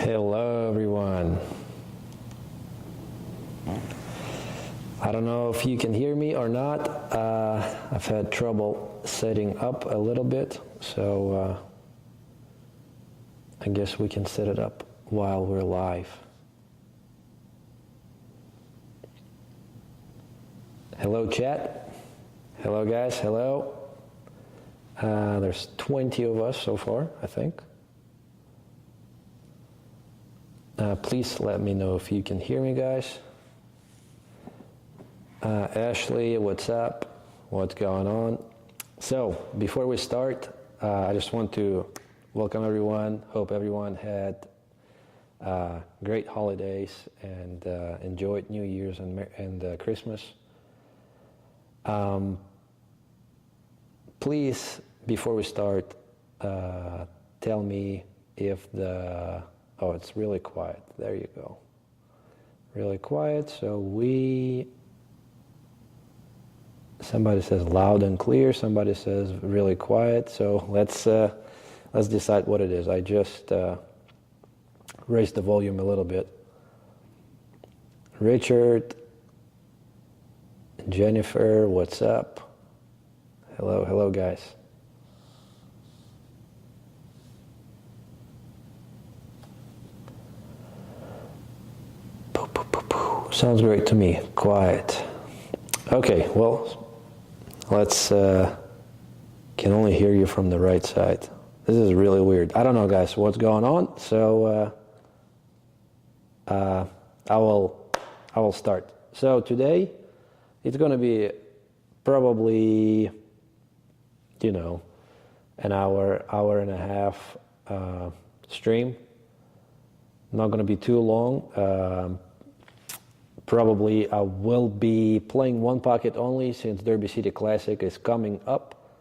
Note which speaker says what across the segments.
Speaker 1: Hello, everyone. I don't know if you can hear me or not. I've had trouble setting up a little bit, so I guess we can set it up while we're live. Hello, chat. Hello, guys. Hello. There's 20 of us so far, I think. Please let me know if you can hear me, guys. Ashley, what's up? What's going on? So, before we start, I just want to welcome everyone. Hope everyone had great holidays and enjoyed New Year's and Christmas. Please, before we start, tell me if oh, it's really quiet. There you go. Really quiet. So somebody says loud and clear. Somebody says really quiet. So let's decide what it is. I just raised the volume a little bit. Richard, Jennifer, what's up? Hello, guys. Sounds great to me. Quiet. Okay, well, let's can only hear you from the right side. This is really weird. I don't know, guys, what's going on. So I will start. So today it's going to be probably, an hour and a half stream. Not going to be too long. Probably I will be playing one pocket only since Derby City Classic is coming up.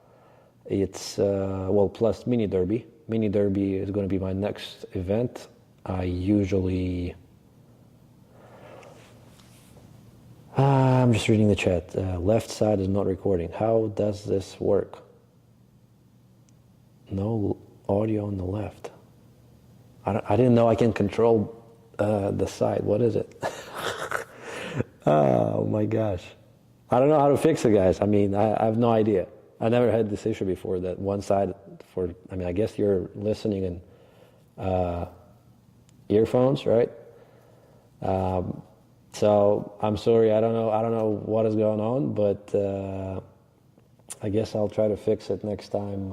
Speaker 1: It's, plus Mini Derby. Mini Derby is going to be my next event. I usually... I'm just reading the chat. Left side is not recording. How does this work? No audio on the left. I didn't know I can control the side. What is it? Oh my gosh. I don't know how to fix it, guys. I mean, I have no idea. I never had this issue before that one side I guess you're listening in earphones, right? So I'm sorry, I don't know what is going on, but I guess I'll try to fix it next time.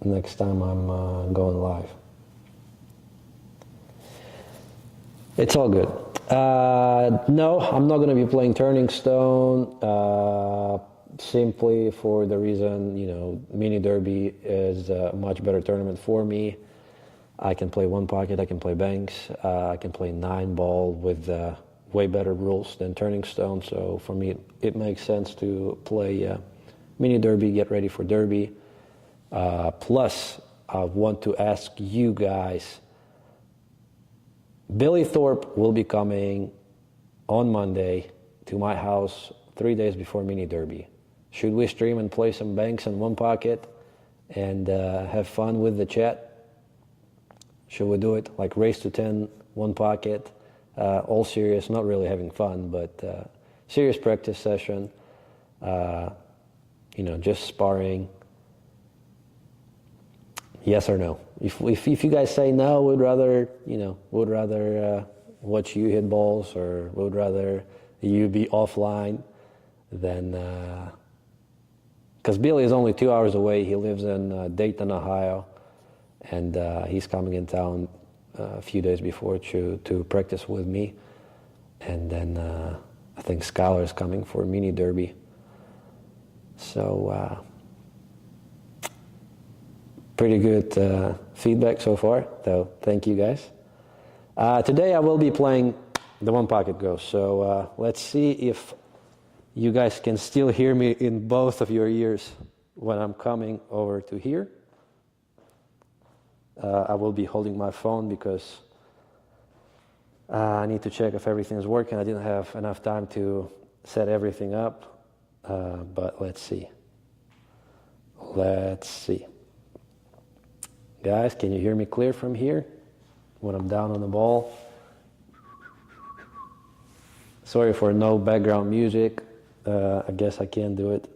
Speaker 1: Next time I'm going live. It's all good. No, I'm not going to be playing Turning Stone, simply for the reason, Mini Derby is a much better tournament for me. I can play one pocket, I can play banks, I can play 9-ball with way better rules than Turning Stone. So for me, it makes sense to play Mini Derby, get ready for Derby. Plus, I want to ask you guys, Billy Thorpe will be coming on Monday to my house 3 days before Mini Derby. Should we stream and play some banks in one pocket and have fun with the chat? Should we do it like race to 10, one pocket, all serious, not really having fun, but serious practice session, just sparring? Yes or no? If you guys say no, would rather watch you hit balls, or would rather you be offline, then because Billy is only 2 hours away. He lives in Dayton, Ohio, and he's coming in town a few days before to practice with me, and then I think Skylar is coming for Mini Derby. So. Pretty good feedback so far, though. Thank you, guys. Today I will be playing the one pocket Ghost. So let's see if you guys can still hear me in both of your ears when I'm coming over to here. I will be holding my phone because I need to check if everything is working. I didn't have enough time to set everything up, but let's see. Let's see. Guys, can you hear me clear from here when I'm down on the ball? Sorry for no background music. I guess I can't do it.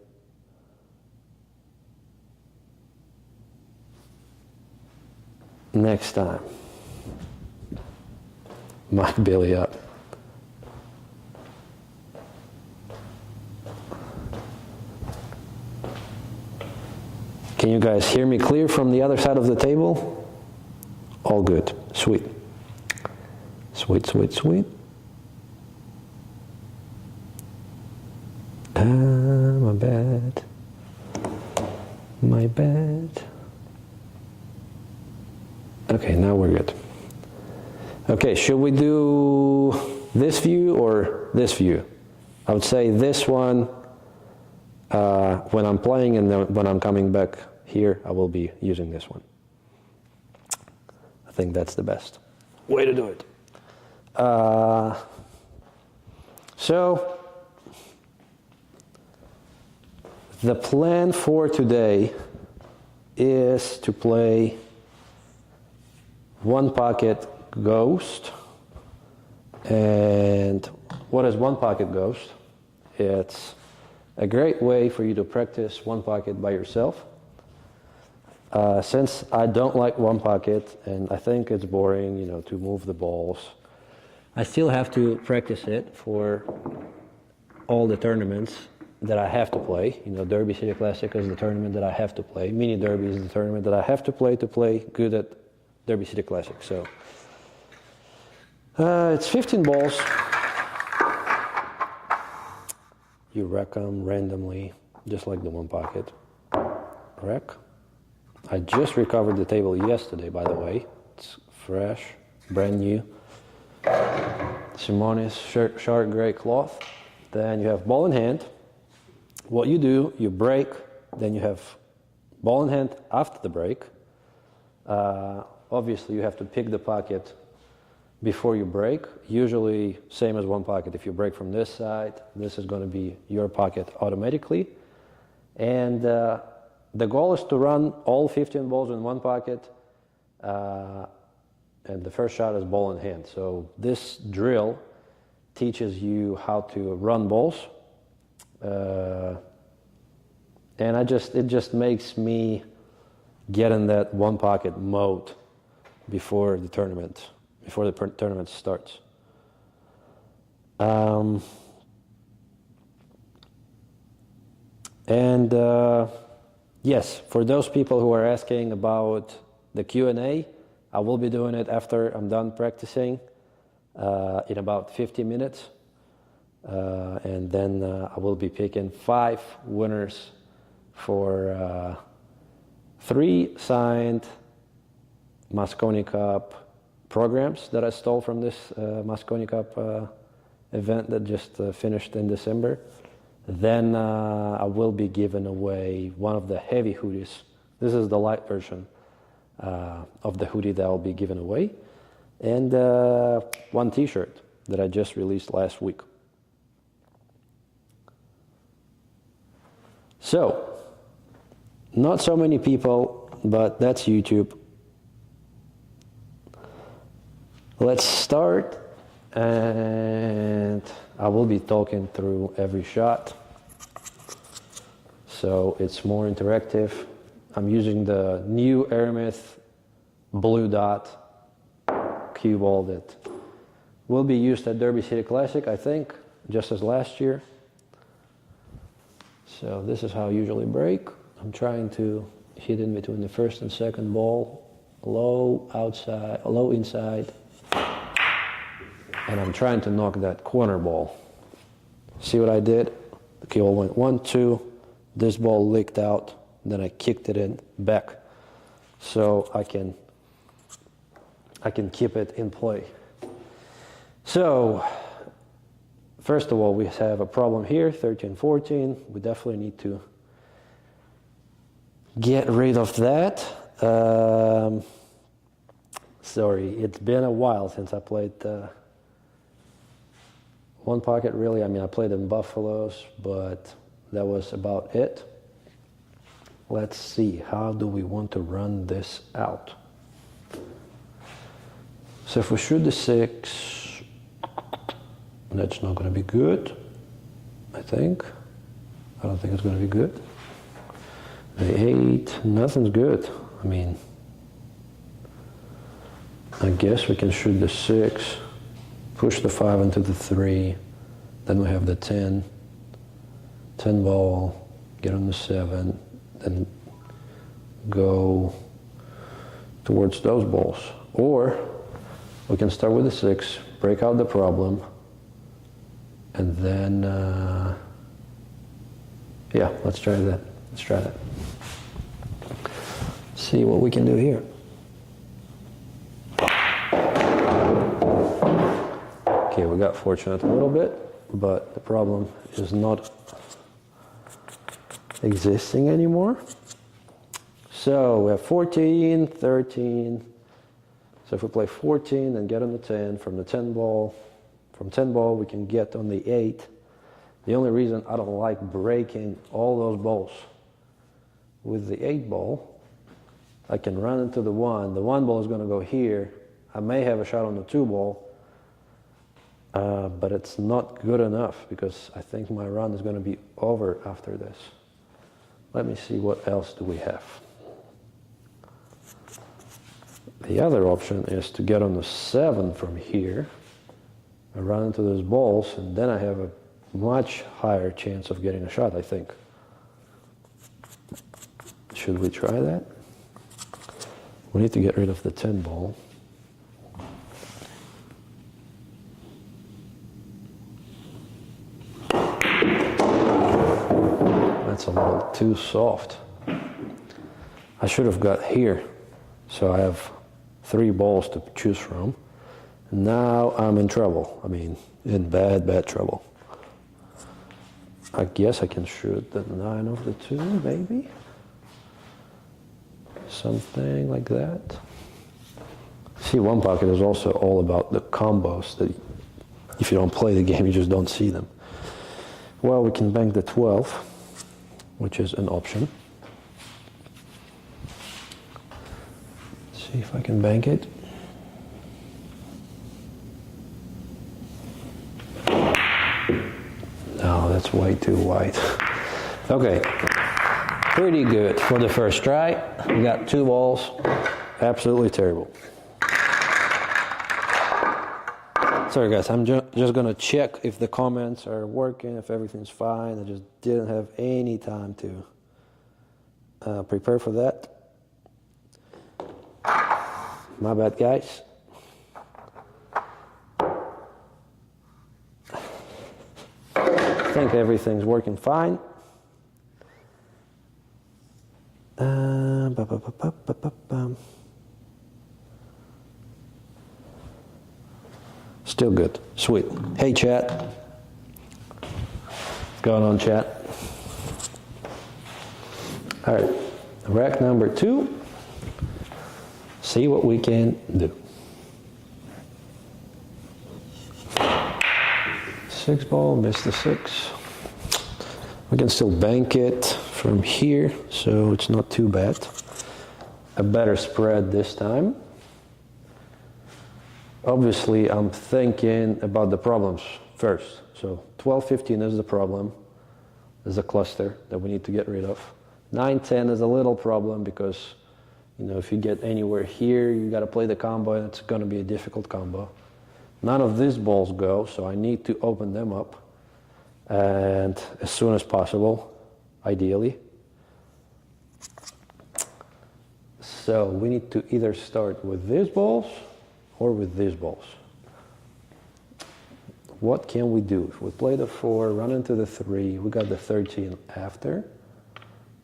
Speaker 1: Next time. Mic Billy up. Can you guys hear me clear from the other side of the table? All good. Sweet. Sweet, sweet, sweet. My bad. My bad. Okay, now we're good. Okay, should we do this view or this view? I would say this one when I'm playing, and then when I'm coming back here, I will be using this one. I think that's the best way to do it. So, the plan for today is to play one pocket ghost. And what is one pocket ghost? It's a great way for you to practice one pocket by yourself. Since I don't like one pocket and I think it's boring, to move the balls, I still have to practice it for all the tournaments that I have to play. Derby City Classic is the tournament that I have to play. Mini Derby is the tournament that I have to play good at Derby City Classic. So it's 15 balls. You rack them randomly, just like the one pocket. Rack. I just recovered the table yesterday, by the way. It's fresh, brand new. Simonis shark gray cloth. Then you have ball in hand. What you do, you break, then you have ball in hand after the break. Obviously, you have to pick the pocket before you break. Usually, same as one pocket. If you break from this side, this is going to be your pocket automatically. And the goal is to run all 15 balls in one pocket. And the first shot is ball in hand. So this drill teaches you how to run balls. And it just makes me get in that one pocket mode before the tournament starts. Yes, for those people who are asking about the Q&A, I will be doing it after I'm done practicing in about 50 minutes. And then I will be picking 5 winners for 3 signed Mosconi Cup programs that I stole from this Mosconi Cup event that just finished in December. Then I will be giving away one of the heavy hoodies. This is the light version of the hoodie that I'll be giving away. And one t-shirt that I just released last week. So, not so many people, but that's YouTube. Let's start, and I will be talking through every shot, so it's more interactive. I'm using the new Aramith Blue Dot cue ball that will be used at Derby City Classic, I think, just as last year. So this is how I usually break. I'm trying to hit in between the first and second ball, low outside, low inside, and I'm trying to knock that corner ball. See what I did? The cue ball went 1, 2, this ball leaked out, then I kicked it in back, so I can keep it in play. So, first of all, we have a problem here, 13-14. We definitely need to get rid of that. Sorry, it's been a while since I played one pocket, really. I mean, I played in Buffaloes, but that was about it. Let's see, how do we want to run this out? So if we shoot the 6, that's not going to be good, I think. I don't think it's going to be good. The 8, nothing's good. I mean, I guess we can shoot the 6, push the 5 into the 3, then we have the 10 ball, get on the 7, then go towards those balls. Or we can start with the 6, break out the problem, and then, yeah, let's try that. Let's try that. See what we can do here. Okay, we got fortunate a little bit, but the problem is not existing anymore. So we have 14, 13. So if we play 14 and get on the 10, from 10 ball we can get on the 8. The only reason I don't like breaking all those balls with the 8 ball, I can run into the 1. The 1 ball is going to go here. I may have a shot on the 2 ball, but it's not good enough because I think my run is going to be over after this. Let me see what else do we have. The other option is to get on the 7 from here. I run into those balls, and then I have a much higher chance of getting a shot, I think. Should we try that? We need to get rid of the 10 ball. That's a little too soft. I should have got here. So I have 3 balls to choose from. Now I'm in trouble. I mean, in bad trouble. I guess I can shoot the 9 of the 2, maybe? Something like that. See, One Pocket is also all about the combos that if you don't play the game, you just don't see them. Well, we can bank the 12, which is an option. See if I can bank it. No, that's way too wide. Okay, pretty good for the first try. We got 2 balls, absolutely terrible. Sorry guys, I'm just gonna check if the comments are working, if everything's fine. I just didn't have any time to prepare for that. My bad, guys. I think everything's working fine. Still good. Sweet. Hey, chat. What's going on, chat? All right. Rack number 2. See what we can do. 6 ball, missed the 6. We can still bank it from here, so it's not too bad. A better spread this time. Obviously, I'm thinking about the problems first. So 12-15 is the problem. There's a cluster that we need to get rid of. 9-10 is a little problem because, you know, if you get anywhere here, you got to play the combo, and it's going to be a difficult combo. None of these balls go, so I need to open them up, and as soon as possible, ideally. So we need to either start with these balls or with these balls. What can we do? If we play the 4, run into the 3, we got the 13 after.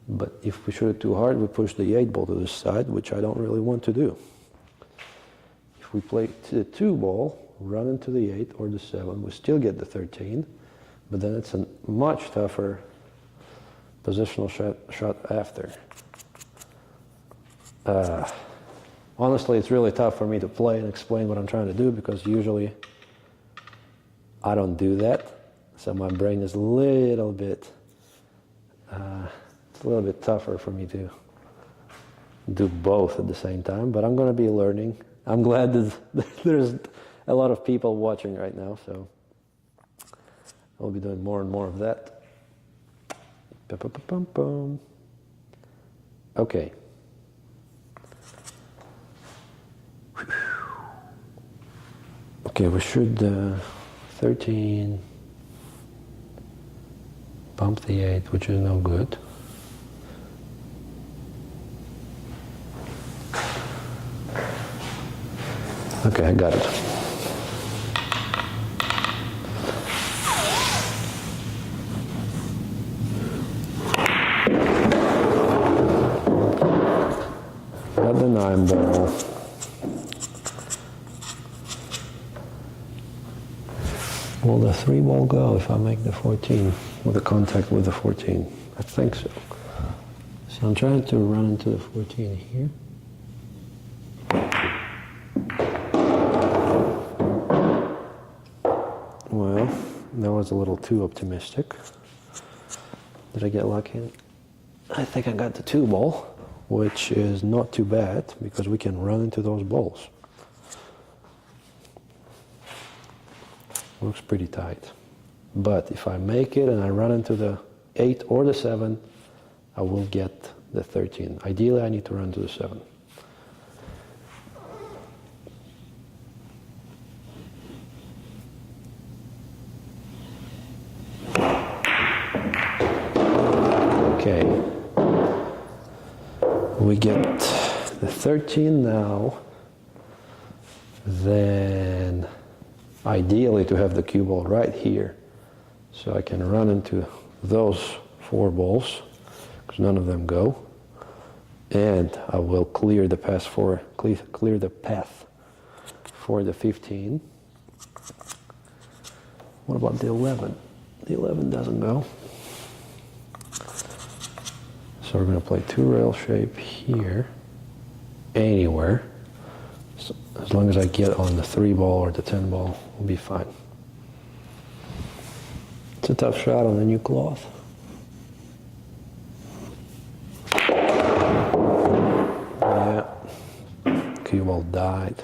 Speaker 1: But if we shoot it too hard, we push the 8 ball to the side, which I don't really want to do. If we play the 2 ball, run into the 8 or the 7, we still get the 13, but then it's a much tougher positional shot after. Honestly, it's really tough for me to play and explain what I'm trying to do because usually I don't do that. So my brain is a little bit a little bit tougher for me to do both at the same time, but I'm going to be learning. I'm glad that there's a lot of people watching right now, so I'll be doing more and more of that. Okay. Okay, we should 13 bump the 8, which is no good. Okay, I got it. Got the 9 ball. Will the 3 ball go if I make the 14 with the contact with the 14? I think so. So I'm trying to run into the 14 here. Well, that was a little too optimistic. Did I get lucky? I think I got the 2 ball, which is not too bad because we can run into those balls. Looks pretty tight. But if I make it and I run into the 8 or the 7, I will get the 13. Ideally, I need to run to the 7. Okay. We get the 13 now. Then ideally to have the cue ball right here so I can run into those 4 balls because none of them go, and I will clear the path for the 15. What about the 11? The 11 doesn't go, so we're going to play 2 rail shape here anywhere. So as long as I get on the 3 ball or the 10 ball, we'll be fine. It's a tough shot on the new cloth. Yeah, cue ball died.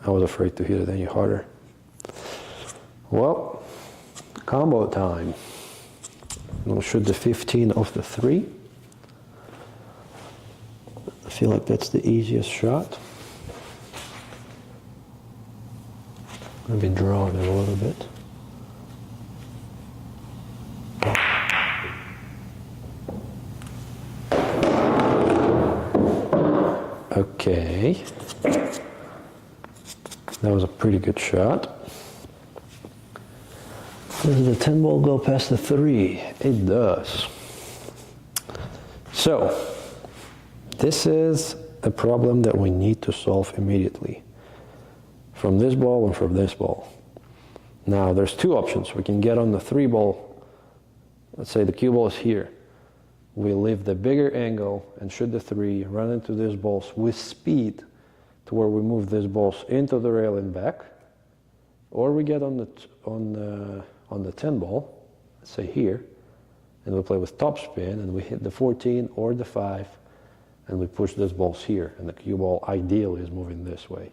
Speaker 1: I was afraid to hit it any harder. Well, combo time. I'm going to shoot the 15 off the 3. I feel like that's the easiest shot. Maybe draw it a little bit. Okay. That was a pretty good shot. Does the 10 ball go past the 3? It does. So, this is a problem that we need to solve immediately. From this ball and from this ball. Now, there's 2 options. We can get on the 3 ball. Let's say the cue ball is here. We leave the bigger angle and shoot the 3, run into these balls with speed to where we move these balls into the rail and back. Or we get on the 10 ball, let's say here, and we play with topspin and we hit the 14 or the 5 and we push these balls here, and the cue ball ideally is moving this way.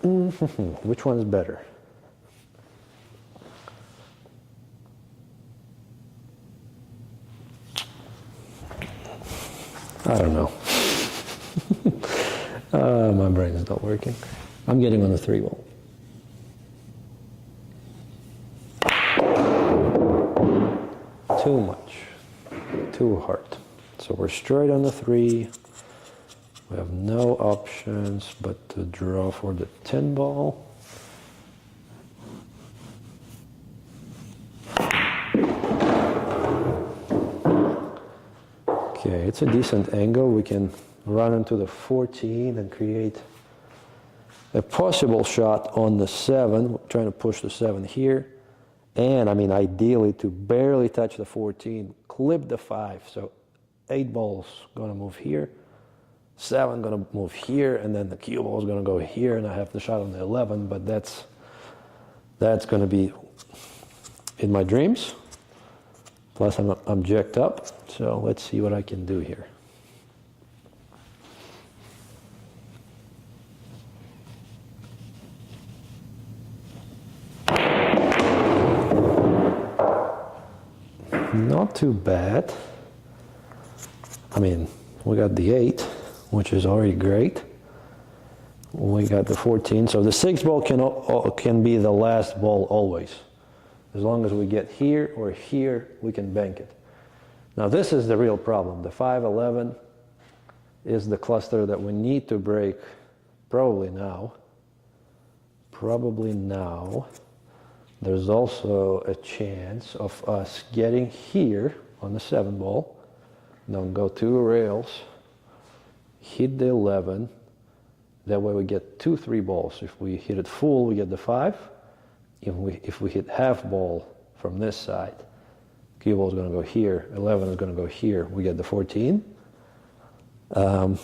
Speaker 1: Which one is better? I don't know. My brain is not working. I'm getting on the 3 ball. Too much. Too hard. So we're straight on the 3. We have no options but to draw for the 10 ball. Okay, it's a decent angle. We can run into the 14 and create a possible shot on the 7. We're trying to push the 7 here. And I mean, ideally to barely touch the 14, clip the 5. So 8 balls gonna move here. 7 gonna move here, and then the cue ball is gonna go here, and I have the shot on the 11, but that's gonna be in my dreams. Plus I'm jacked up, so let's see what I can do here. Not too bad. I mean, we got the 8, which is already great. We got the 14, so the 6 ball can be the last ball always. As long as we get here or here, we can bank it. Now this is the real problem. The 5-11 is the cluster that we need to break probably now. Probably now. There's also a chance of us getting here on the 7 ball. Then go 2 rails, hit the 11. That way we get 2 3 balls. If we hit it full, we get the 5. If we hit half ball from this side, cue ball is going to go here, 11 is going to go here, we get the 14. Can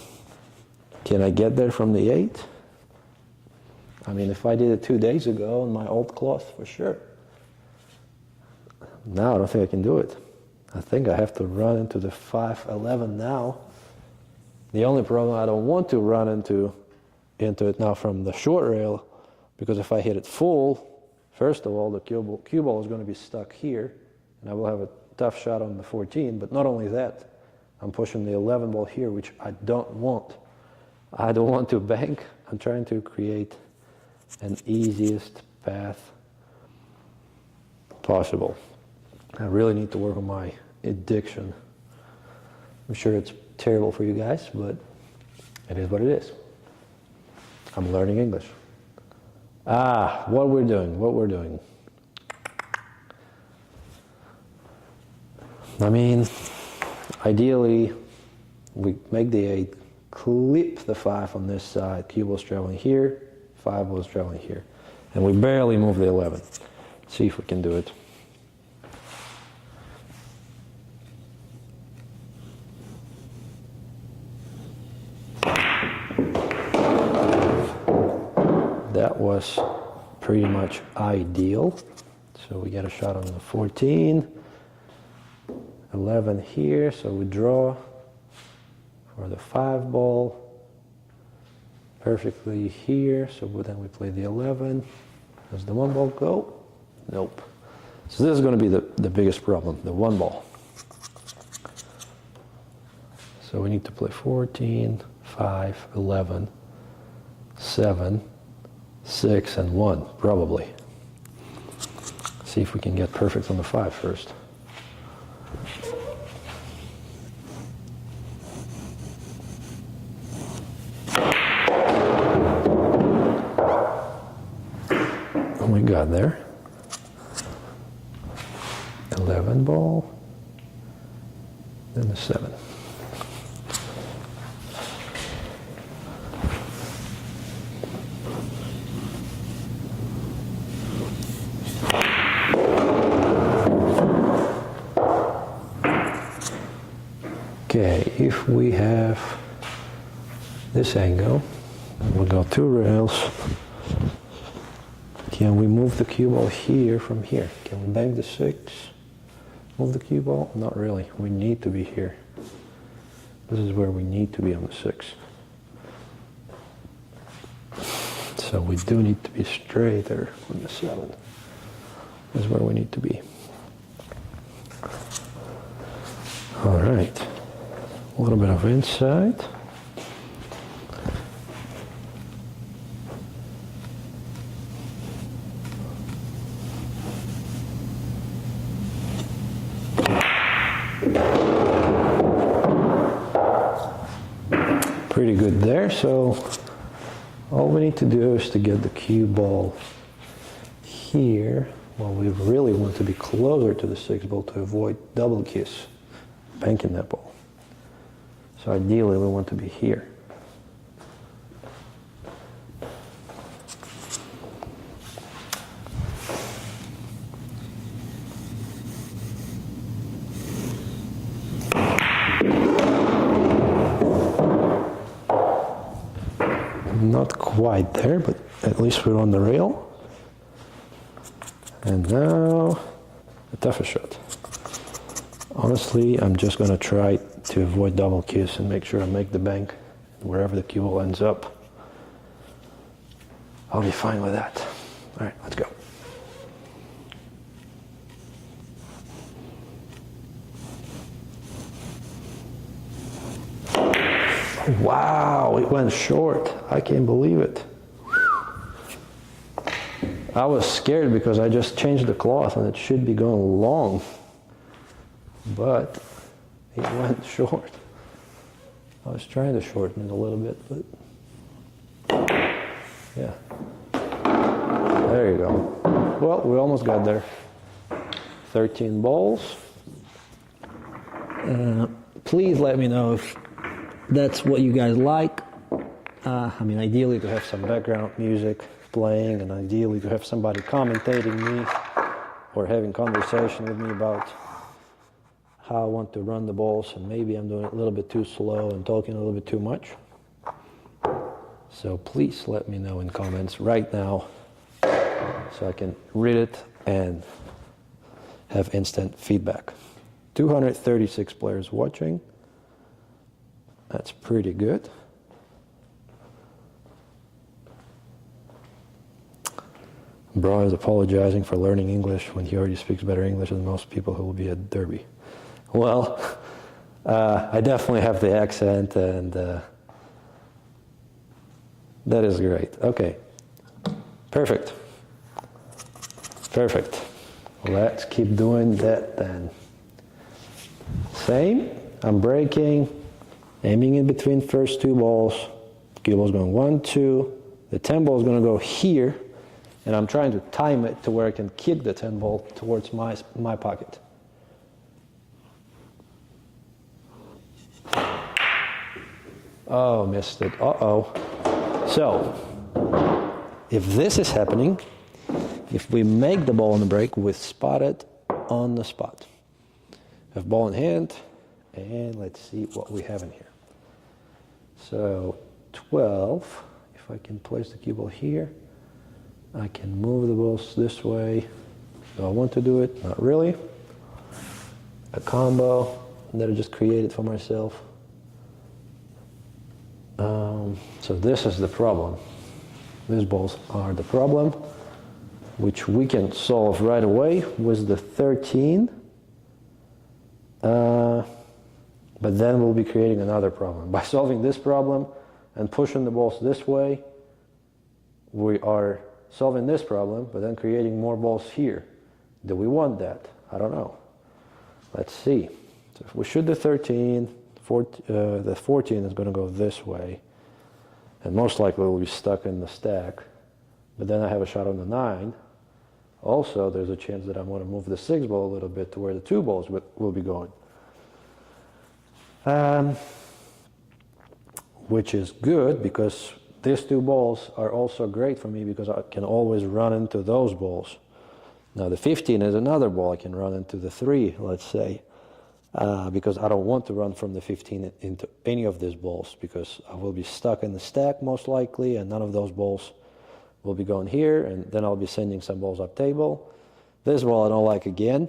Speaker 1: I get there from the 8? I mean, if I did it 2 days ago on my old cloth, for sure. Now I don't think I can do it. I think I have to run into the 5-11 now. The only problem, I don't want to run into it now from the short rail, because if I hit it full, first of all, the cue ball is going to be stuck here, and I will have a tough shot on the 14. But not only that, I'm pushing the 11 ball here, which I don't want. I don't want to bank. I'm trying to create an easiest path possible. I really need to work on my addiction. I'm sure it's terrible for you guys, but it is what it is. I'm learning English. What we're doing. I mean, ideally, we make the 8, clip the 5 on this side, cue ball's traveling here, 5 ball's traveling here. And we barely move the 11. See if we can do it. That was pretty much ideal. So we get a shot on the 14, 11 here, so we draw for the 5 ball perfectly here, so then we play the 11. Does the 1 ball go? Nope. So this is going to be the biggest problem, the 1 ball. So we need to play 14, 5, 11, 7, 6, and 1, probably. See if we can get perfect on the 5 first. We got there. 11 ball, then the 7. Okay, if we have this angle, we'll go 2 rails. Can we move the cue ball here from here? Can we bank the 6? Move the cue ball? Not really. We need to be here. This is where we need to be on the 6. So we do need to be straighter on the 7. This is where we need to be. All right. A little bit of inside. Pretty good there, so all we need to do is to get the cue ball here. Well, we really want to be closer to the 6 ball to avoid double kiss, banking that ball. So ideally we want to be here. Not quite there, but at least we're on the rail. And now a tougher shot. Honestly, I'm just going to try to avoid double cues and make sure I make the bank wherever the cue ball ends up. I'll be fine with that. All right, let's go. Wow, it went short. I can't believe it. I was scared because I just changed the cloth and it should be going long. But it went short. I was trying to shorten it a little bit, but yeah. There you go. Well, we almost got there. 13 balls. Please let me know if that's what you guys like. I mean, ideally to have some background music playing, and ideally to have somebody commentating me or having conversation with me about how I want to run the balls, and maybe I'm doing it a little bit too slow and talking a little bit too much. So please let me know in comments right now so I can read it and have instant feedback. 236 players watching. That's pretty good. Bro is apologizing for learning English when he already speaks better English than most people who will be at Derby. Well, I definitely have the accent, and that is great. Okay, perfect. Perfect. Let's keep doing that then. Same, I'm breaking, aiming in between first two balls. Cue ball's going 1, 2. The 10 ball is going to go here, and I'm trying to time it to where I can kick the 10 ball towards my pocket. Oh, missed it. Uh-oh. So, if this is happening, if we make the ball on the break, we spot it on the spot. Have ball in hand, and let's see what we have in here. So 12, if I can place the cue ball here, I can move the balls this way. Do I want to do it? Not really. A combo that I just created for myself. So this is the problem. These balls are the problem, which we can solve right away with the 13. But then we'll be creating another problem. By solving this problem and pushing the balls this way, we are solving this problem, but then creating more balls here. Do we want that? I don't know. Let's see. So if we shoot the 13, the 14 is going to go this way, and most likely we'll be stuck in the stack. But then I have a shot on the 9. Also, there's a chance that I want to move the 6 ball a little bit to where the 2 balls will be going. Which is good, because these 2 balls are also great for me because I can always run into those balls. Now the 15 is another ball I can run into the 3, let's say, because I don't want to run from the 15 into any of these balls, because I will be stuck in the stack most likely, and none of those balls will be going here, and then I'll be sending some balls up table. This ball I don't like again,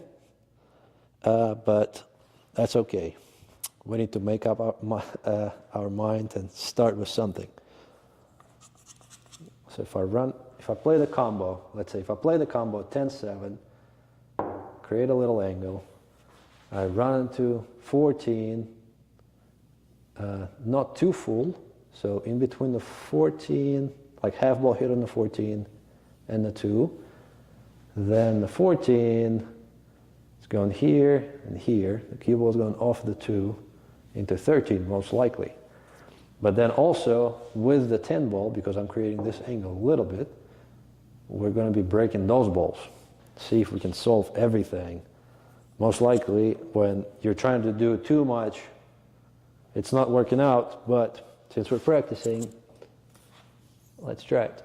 Speaker 1: but that's okay. We need to make up our mind and start with something. So if I play the combo, let's say if I play the combo 10-7, create a little angle, I run into 14, not too full, so in between the 14, like half ball hit on the 14 and the 2, then the 14 is going here and here, the cue ball is going off the 2 into 13 most likely. But then also with the 10 ball, because I'm creating this angle a little bit, we're going to be breaking those balls. See if we can solve everything. Most likely when you're trying to do too much, it's not working out, but since we're practicing, let's try it.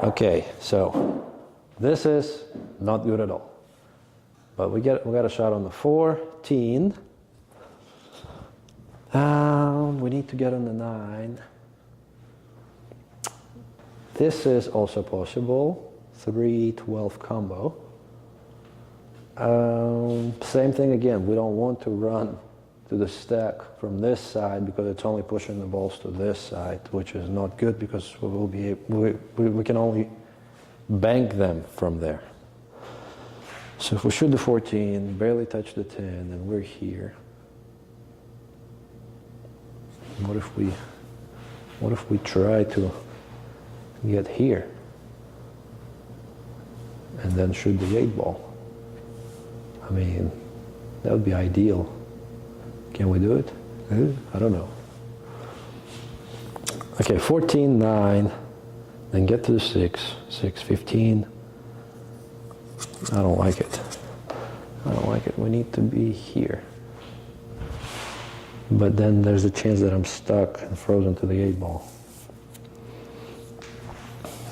Speaker 1: Okay, so this is not good at all. But we got a shot on the 14. We need to get on the 9. This is also possible. 3-12 combo. Same thing again. We don't want to run to the stack from this side because it's only pushing the balls to this side, which is not good because we can only bank them from there. So if we shoot the 14, barely touch the 10, and we're here. What if we try to get here and then shoot the 8 ball? I mean, that would be ideal. Can we do it? I don't know. Okay, 14, 9, then get to the 6, 6, 15. I don't like it. I don't like it. We need to be here. But then there's a chance that I'm stuck and frozen to the 8 ball.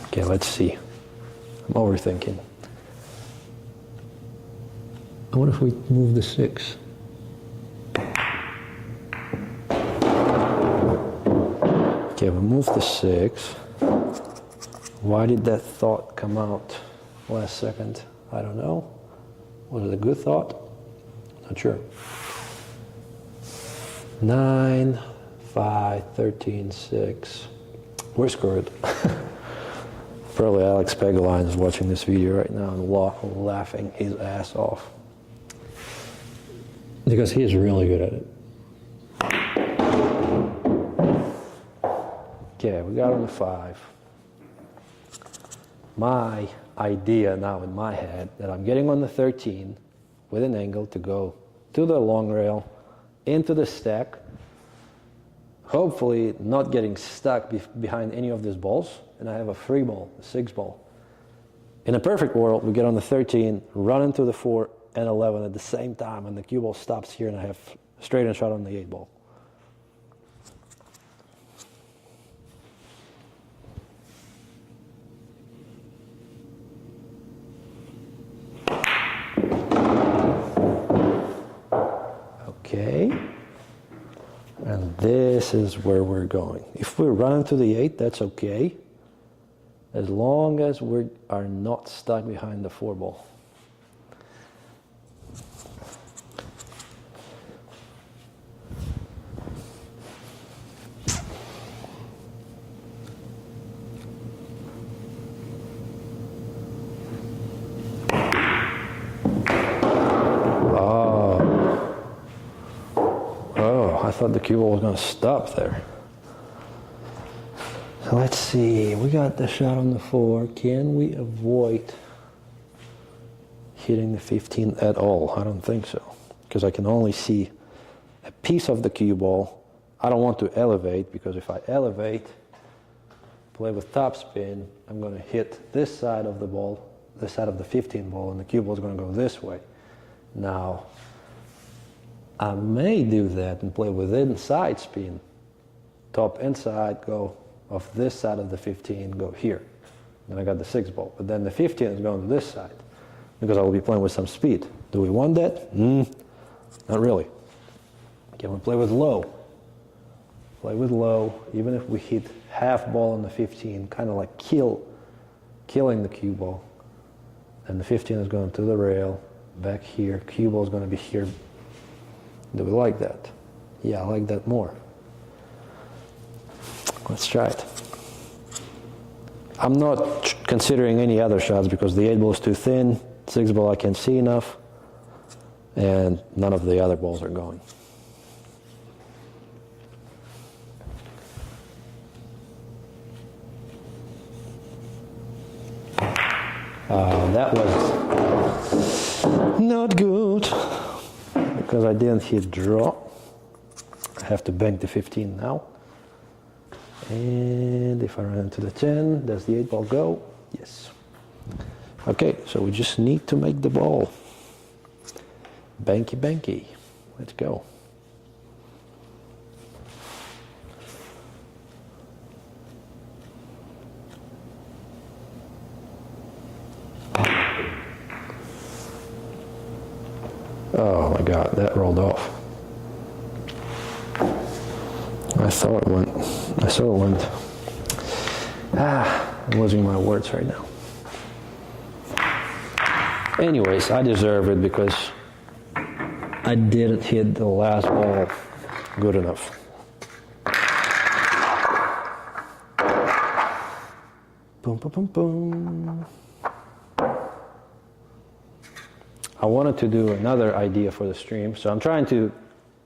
Speaker 1: Okay, let's see. I'm overthinking. What if we move the 6? Okay, we moved the 6. Why did that thought come out last second? I don't know. Was it a good thought? Not sure. 9, 5, 13, 6. We're screwed. Probably Alex Pegline is watching this video right now and laughing his ass off. Because he is really good at it. Okay, we got on the 5. My idea now in my head that I'm getting on the 13 with an angle to go to the long rail, into the stack, hopefully not getting stuck behind any of these balls, and I have a free ball, a 6 ball. In a perfect world, we get on the 13, run into the 4 and 11 at the same time, and the cue ball stops here, and I have straight and shot on the 8 ball. Okay, and this is where we're going. If we run into the 8, that's okay, as long as we are not stuck behind the 4 ball. I thought the cue ball was going to stop there. So let's see, we got the shot on the 4. Can we avoid hitting the 15 at all? I don't think so, because I can only see a piece of the cue ball. I don't want to elevate, because if I elevate, play with topspin, I'm going to hit this side of the ball, this side of the 15 ball, and the cue ball is going to go this way. Now, I may do that and play with inside spin. Top inside, go off this side of the 15, go here. Then I got the 6 ball. But then the 15 is going to this side because I will be playing with some speed. Do we want that? Not really. Can we play with low? Play with low, even if we hit half ball on the 15, kind of like killing the cue ball. And the 15 is going to the rail, back here. Cue ball is going to be here. Do we like that? Yeah, I like that more. Let's try it. I'm not considering any other shots because the 8 ball is too thin, 6 ball I can't see enough, and none of the other balls are going. That was not good because I didn't hit draw. I have to bank the 15 now. And if I run into the 10, does the 8 ball go? Yes. Okay, so we just need to make the ball. Banky, banky. Let's go. Oh my God, that rolled off. I saw it went. I'm losing my words right now. Anyways, I deserve it because I didn't hit the last ball good enough. Boom, boom, boom, boom. I wanted to do another idea for the stream, so I'm trying to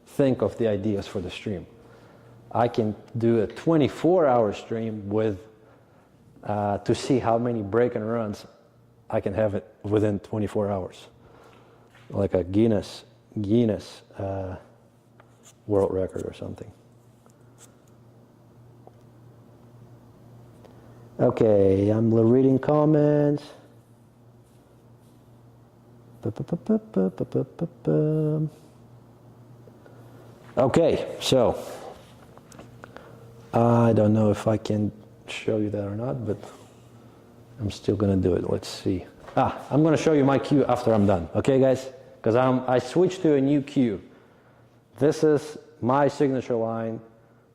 Speaker 1: think of the ideas for the stream. I can do a 24-hour stream with to see how many break and runs I can have it within 24 hours, like a Guinness world record or something. Okay, I'm reading comments. Okay, so I don't know if I can show you that or not, but I'm still gonna do it. Let's see. I'm gonna show you my cue after I'm done. Okay, guys? Because I switched to a new cue. This is my signature line,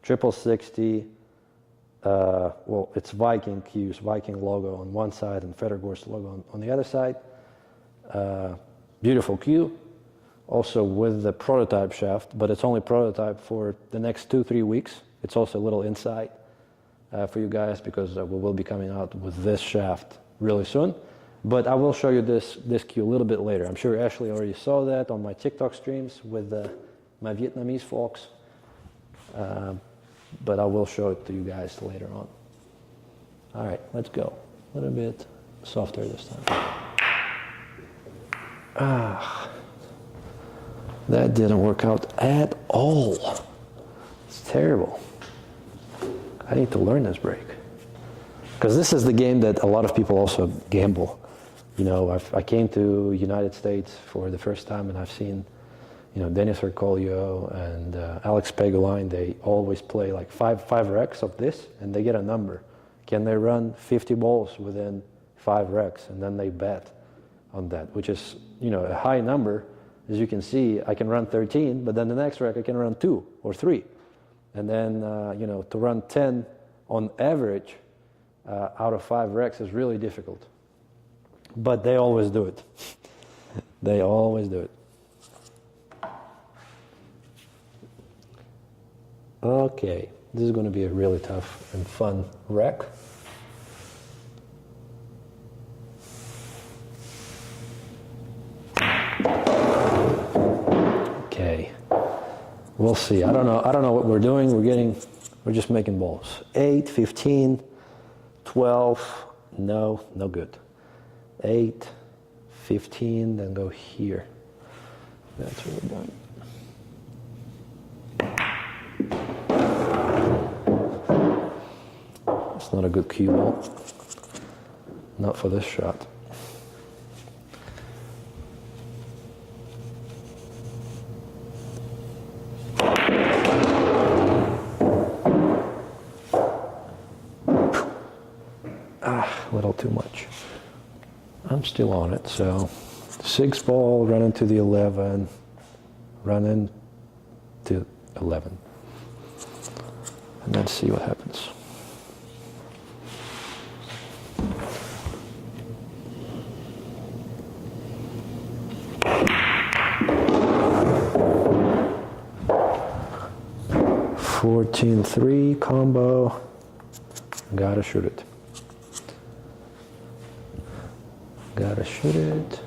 Speaker 1: 6060. Well, it's Viking cues, Viking logo on one side and Federgorst logo on the other side. Beautiful cue. Also with the prototype shaft, but it's only prototype for the next 2-3 weeks. It's also a little insight for you guys because we will be coming out with this shaft really soon. But I will show you this cue a little bit later. I'm sure Ashley already saw that on my TikTok streams with my Vietnamese folks. But I will show it to you guys later on. All right, let's go. A little bit softer this time. That didn't work out at all. It's terrible. I need to learn this break. Because this is the game that a lot of people also gamble. You know, I came to United States for the first time and I've seen, you know, Denis Ercolio and Alex Pegulain. They always play like five racks of this and they get a number. Can they run 50 balls within 5 racks? And then they bet on that, which is, you know, a high number. As you can see, I can run 13, but then the next rack I can run 2 or 3. And then, you know, to run 10 on average out of 5 racks is really difficult. But they always do it. They always do it. Okay, this is going to be a really tough and fun rack. Okay, we'll see. I don't know what we're doing. We're just making balls. 8, 15, 12. No good. 8, 15. Then go here. That's what we're doing. It's not a good cue ball. Not for this shot. A little too much. I'm still on it, so 6 ball, run into the 11, run into 11. And then see what happens. (14-3) combo. Gotta shoot it. Gotta shoot it.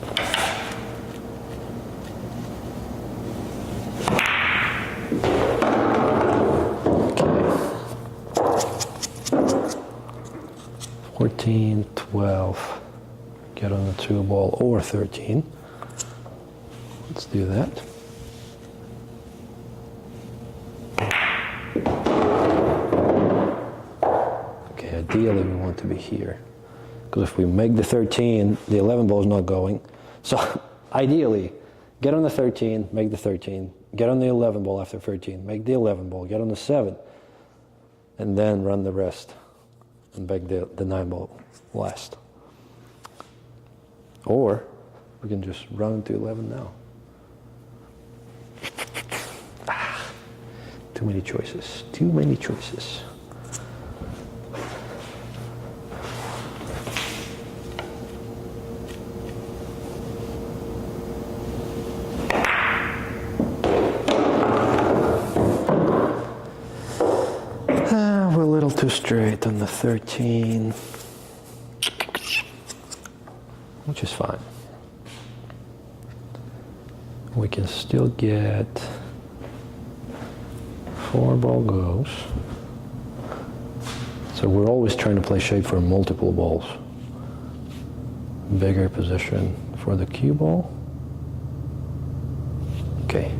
Speaker 1: Okay. 14, 12. Get on the 2 ball or 13. Let's do that. Okay, ideally we want to be here. Because if we make the 13, the 11 ball is not going. So ideally, get on the 13, make the 13. Get on the 11 ball after 13, make the 11 ball. Get on the 7, and then run the rest. And make the 9 ball last. Or we can just run into 11 now. Too many choices. Too many choices. We're a little too straight on the 13, which is fine. We can still get 4 ball goes. So we're always trying to play shape for multiple balls. Bigger position for the cue ball. Okay.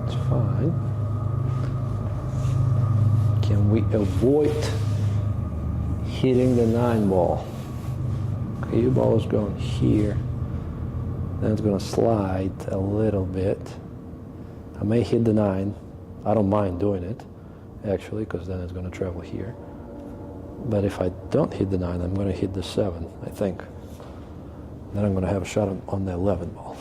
Speaker 1: It's fine. Can we avoid hitting the 9 ball? Cue ball is going here. Then it's going to slide a little bit. I may hit the 9. I don't mind doing it, actually, because then it's going to travel here. But if I don't hit the 9, I'm going to hit the 7, I think. Then I'm going to have a shot on the 11 ball.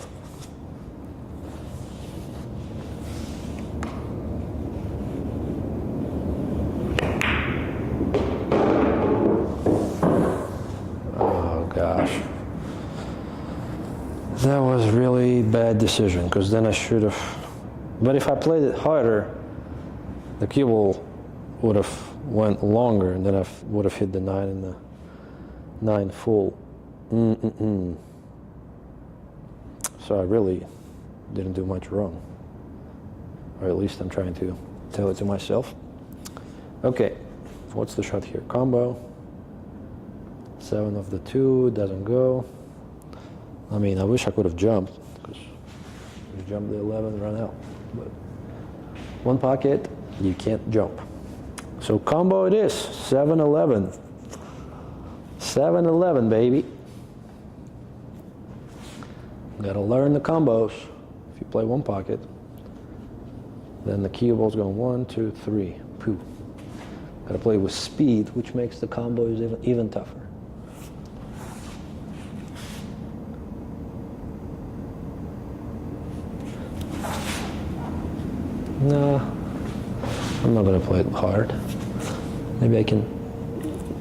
Speaker 1: Oh, gosh. That was really bad decision, because then I should have... But if I played it harder, the cue ball would have went longer, and then I would have hit the 9 and the 9 full. So I really didn't do much wrong. Or at least I'm trying to tell it to myself. Okay, what's the shot here? Combo. 7 of the 2, doesn't go. I mean, I wish I could have jumped, because you jump the 11 and run out. But one pocket, you can't jump. So combo it is, 7-11. 7-11, baby. Gotta learn the combos. If you play one pocket, then the cue ball's going 1, 2, 3. Pooh. Gotta play with speed, which makes the combos even tougher. No, I'm not gonna play it hard. Maybe I can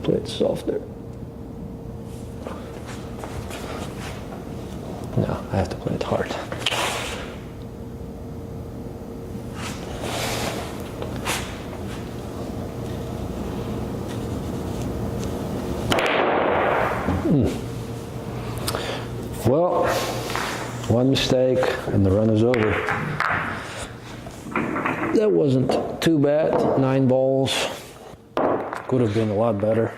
Speaker 1: play it softer. No, I have to play it hard. Well, one mistake and the run is over. That wasn't too bad. 9 balls. Could have been a lot better.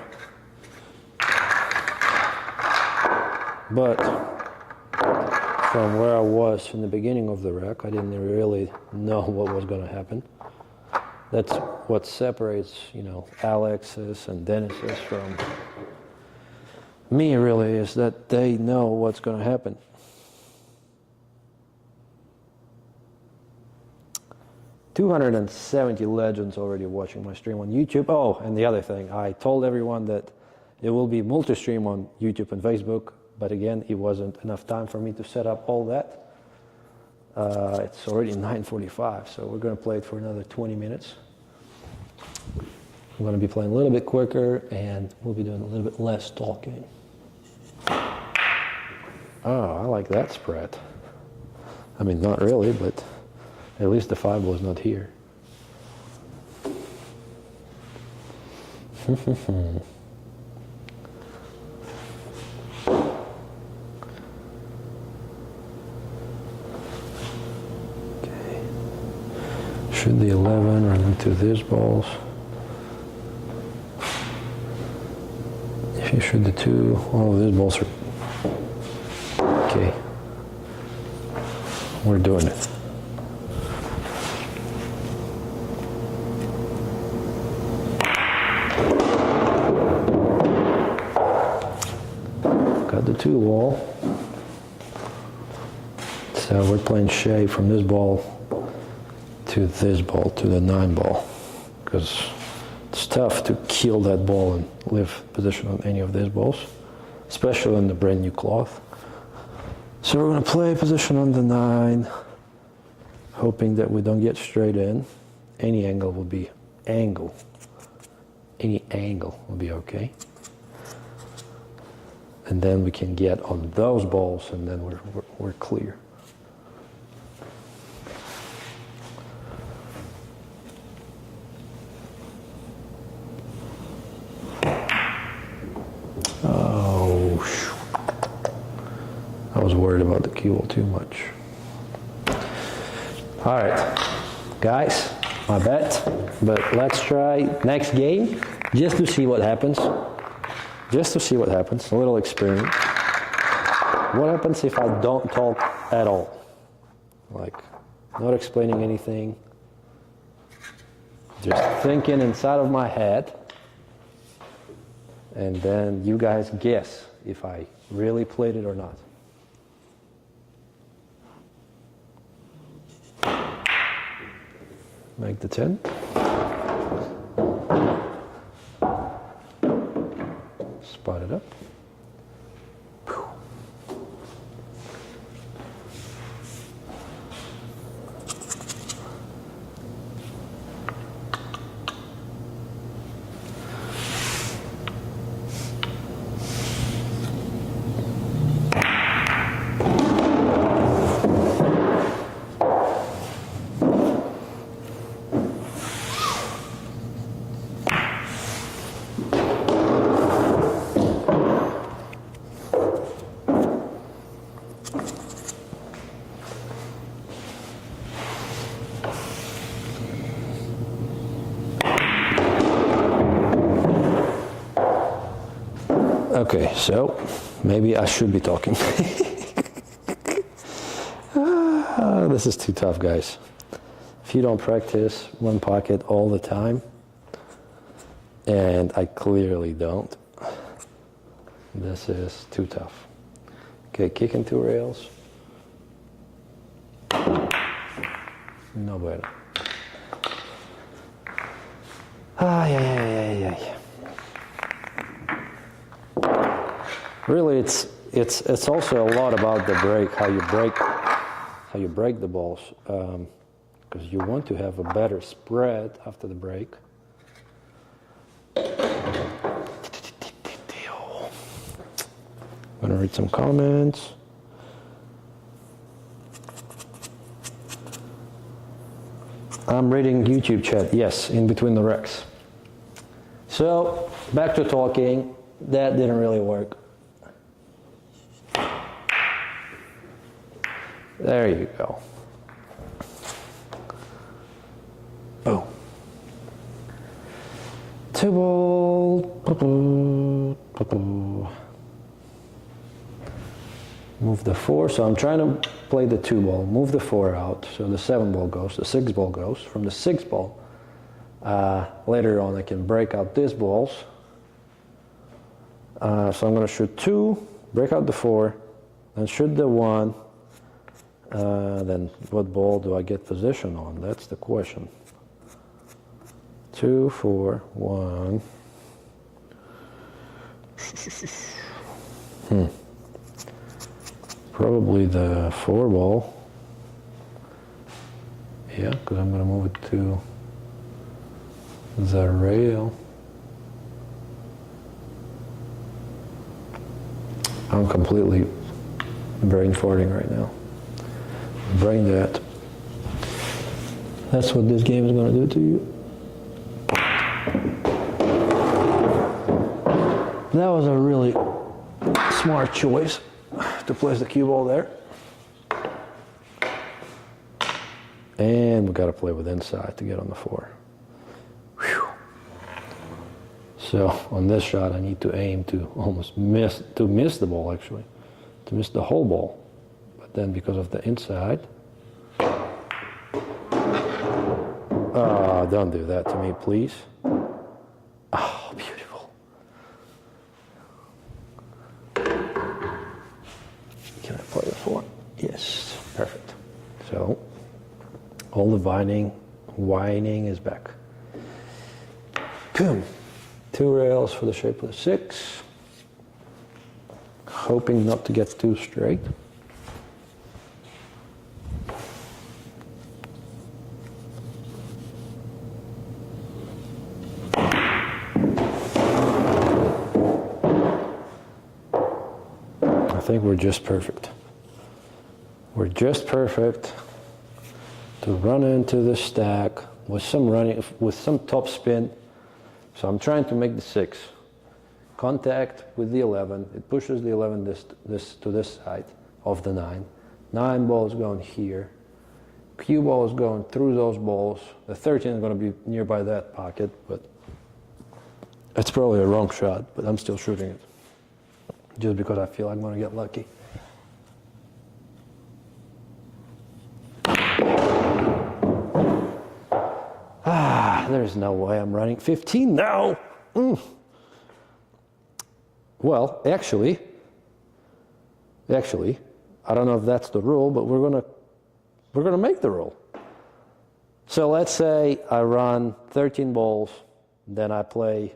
Speaker 1: But from where I was in the beginning of the rack, I didn't really know what was going to happen. That's what separates, Alex's and Dennis's from me, really, is that they know what's going to happen. $270 legends already watching my stream on YouTube. Oh, and the other thing, I told everyone that it will be multi-stream on YouTube and Facebook, but again, it wasn't enough time for me to set up all that. It's already 9:45, so we're going to play it for another 20 minutes. I'm going to be playing a little bit quicker, and we'll be doing a little bit less talking. Oh, I like that spread. I mean, not really, but at least the 5 was not here. Okay. Should the 11 run into these balls? If you shoot the 2, all of these balls are... Okay. We're doing it. Got the 2 ball. So we're playing shape from this ball to this ball, to the 9 ball, because It's tough to kill that ball and leave position on any of these balls, especially on the brand new cloth. So we're going to play position on the 9, hoping that we don't get straight in. Any angle will be angle. Any angle will be okay. And then we can get on those balls, and then we're clear. Oh, I was worried about the cue ball too much. All right, guys, my bet, but let's try next game just to see what happens. Just to see what happens, a little experiment. What happens if I don't talk at all? Like, not explaining anything, just thinking inside of my head, and then you guys guess if I really played it or not. Make the 10. Spot it up. Okay, so maybe I should be talking. This is too tough, guys. If you don't practice one pocket all the time, and I clearly don't, this is too tough. Okay, kick into rails. No bueno. Ay. Really, it's also a lot about the break, how you break the balls, because you want to have a better spread after the break. I'm gonna read some comments. I'm reading YouTube chat. Yes, in between the wrecks. So back to talking. That didn't really work. There you go. Boom. 2 ball. Move the 4. So I'm trying to play the 2 ball. Move the 4 out. So the 7 ball goes. The 6 ball goes. From the 6 ball, later on I can break out these balls. So I'm going to shoot 2, break out the 4, then shoot the 1. Then what ball do I get position on? That's the question. 2, 4, 1. Probably the 4 ball. Yeah, because I'm going to move it to the rail. I'm completely brain farting right now. Brain that. That's what this game is going to do to you. That was a really smart choice to place the cue ball there. And we got to play with inside to get on the 4. Whew. So on this shot, I need to aim to almost miss the ball, actually, to miss the whole ball. But then because of the inside, don't do that to me, please. Oh, beautiful. Can I play the 4? Yes, perfect. So all the whining is back. Boom. 2 rails for the shape of the 6. Hoping not to get too straight. I think we're just perfect. We're just perfect to run into the stack with some top spin. So I'm trying to make the 6 contact with the 11. It pushes the 11 to this side of the 9. 9 balls going here. Cue ball is going through those balls. The 13 is going to be nearby that pocket, but it's probably a wrong shot, but I'm still shooting it. Just because I feel I'm going to get lucky. There's no way I'm running 15 now. Well, actually, I don't know if that's the rule, but we're gonna make the rule. So let's say I run 13 balls, then I play.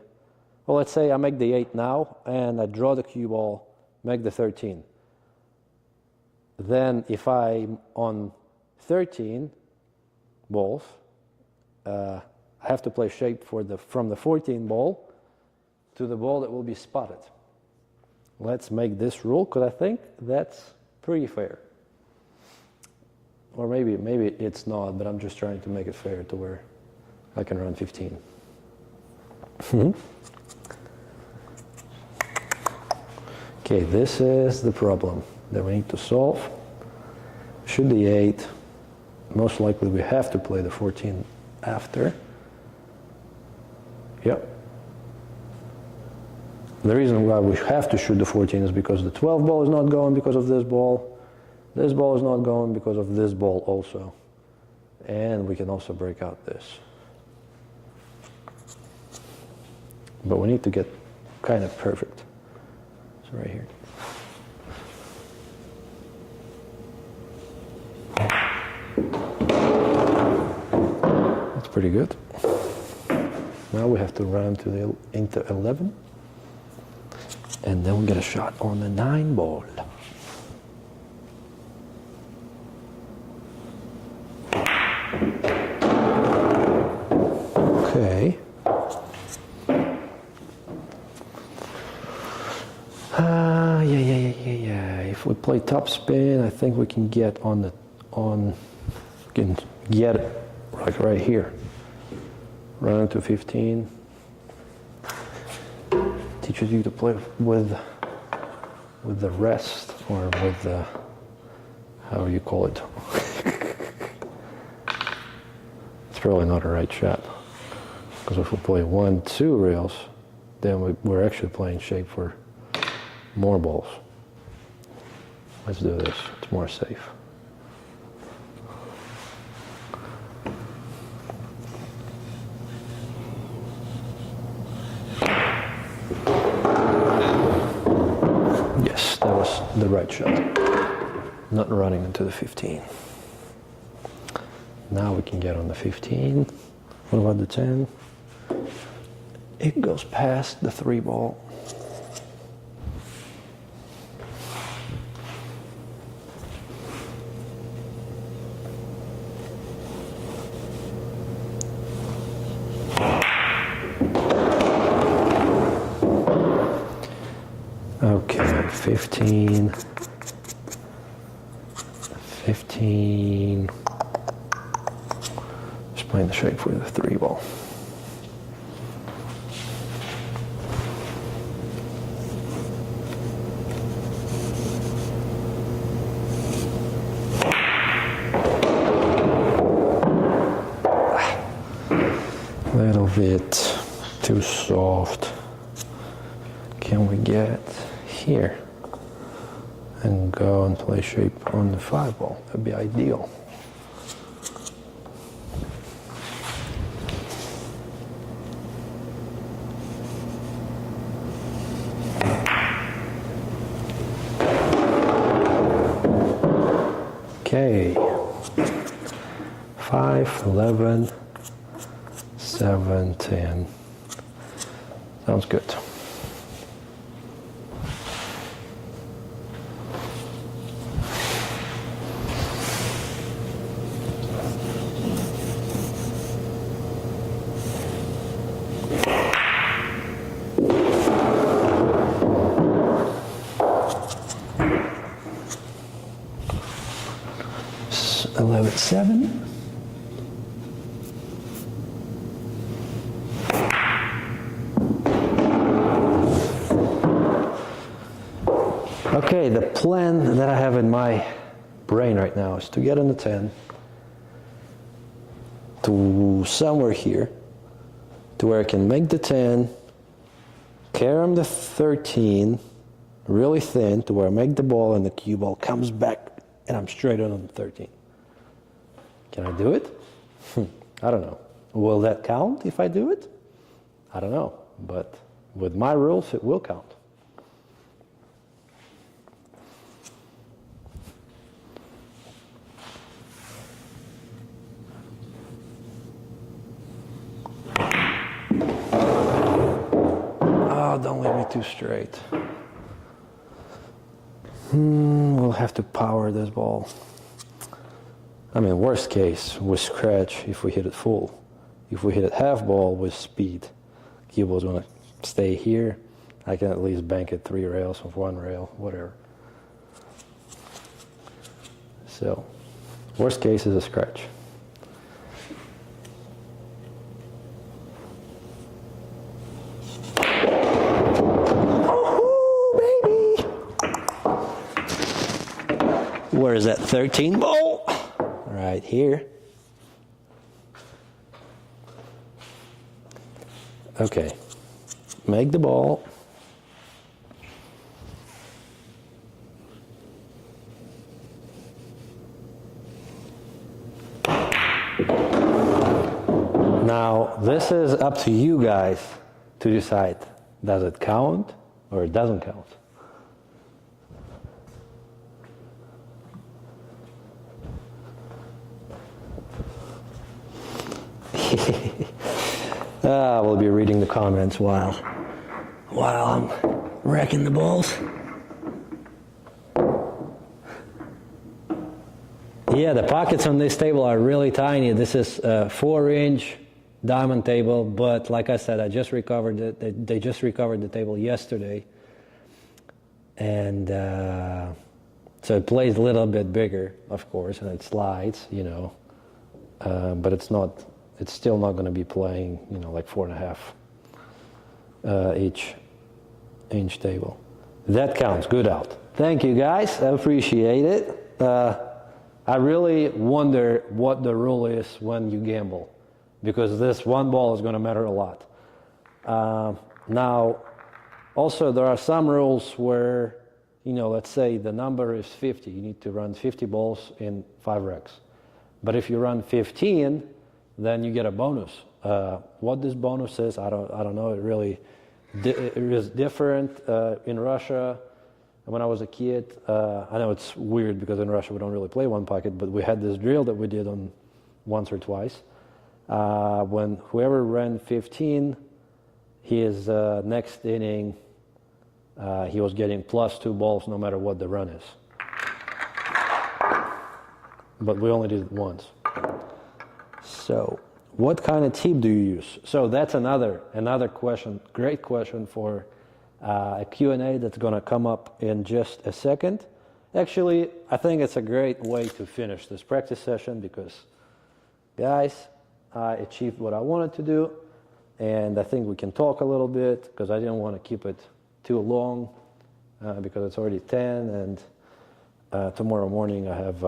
Speaker 1: Well, let's say I make the 8 now, and I draw the cue ball, make the 13. Then if I'm on 13 balls, I have to play shape from the 14 ball to the ball that will be spotted. Let's make this rule, because I think that's pretty fair. Or maybe it's not, but I'm just trying to make it fair to where I can run 15. Okay, this is the problem that we need to solve. Should the 8, most likely we have to play the 14 after. Yep. The reason why we have to shoot the 14 is because the 12 ball is not going because of this ball. This ball is not going because of this ball also. And we can also break out this. But we need to get kind of perfect. So right here. That's pretty good. Now we have to run into 11. And then we get a shot on the 9 ball. Okay. Yeah. If we play top spin, I think we can get we can get it like right here. Run to 15. Teaches you to play with the rest, or with the, how you call it. It's probably not a right shot, because if we play 1, 2 rails, then we're actually playing shape for more balls. Let's do this, it's more safe. Yes, that was the right shot. Not running into the 15. Now we can get on the 15. What about the 10? It goes past the 3 ball. Okay, 15. Just playing the shape for the 3 ball. A little bit too soft. Can we get here and go and play shape on the 5 ball? That'd be ideal. Okay, 5, 11, 7, 10. Sounds good. S 11-7. Okay, the plan that I have in my brain right now is to get on the 10 to somewhere here to where I can make the 10, carry the 13 really thin to where I make the ball and the cue ball comes back and I'm straight on the 13. Can I do it? I don't know. Will that count if I do it? I don't know, but with my rules it will count. Oh, don't leave me too straight. We'll have to power this ball. I mean, worst case, we scratch if we hit it full. If we hit it half ball with speed, cue ball's gonna stay here. I can at least bank it 3 rails with 1 rail, whatever. So, worst case is a scratch. Where is that 13 ball? Right here. Okay. Make the ball. Now, this is up to you guys to decide. Does it count or it doesn't count? We'll be reading the comments while I'm wrecking the balls. Yeah, the pockets on this table are really tiny. This is a 4-inch diamond table, but like I said, I just recovered it. They just recovered the table yesterday. And so it plays a little bit bigger, of course, and it slides, you know. But it's still not going to be playing, you know, like 4.5 inch table. That counts. Good out. Thank you, guys. I appreciate it. I really wonder what the rule is when you gamble, because this one ball is going to matter a lot. Now, also there are some rules where, you know, let's say the number is 50. You need to run 50 balls in 5 racks. But if you run 15, then you get a bonus. What this bonus is, I don't know. It is different in Russia. When I was a kid, I know it's weird because in Russia we don't really play one pocket, but we had this drill that we did on once or twice. When whoever ran 15, his next inning, he was getting +2 balls no matter what the run is. But we only did it once. So, what kind of tip do you use? So that's another question, great question for a Q&A that's going to come up in just a second. Actually, I think it's a great way to finish this practice session because, guys, I achieved what I wanted to do, and I think we can talk a little bit because I didn't want to keep it too long because it's already 10, and tomorrow morning I have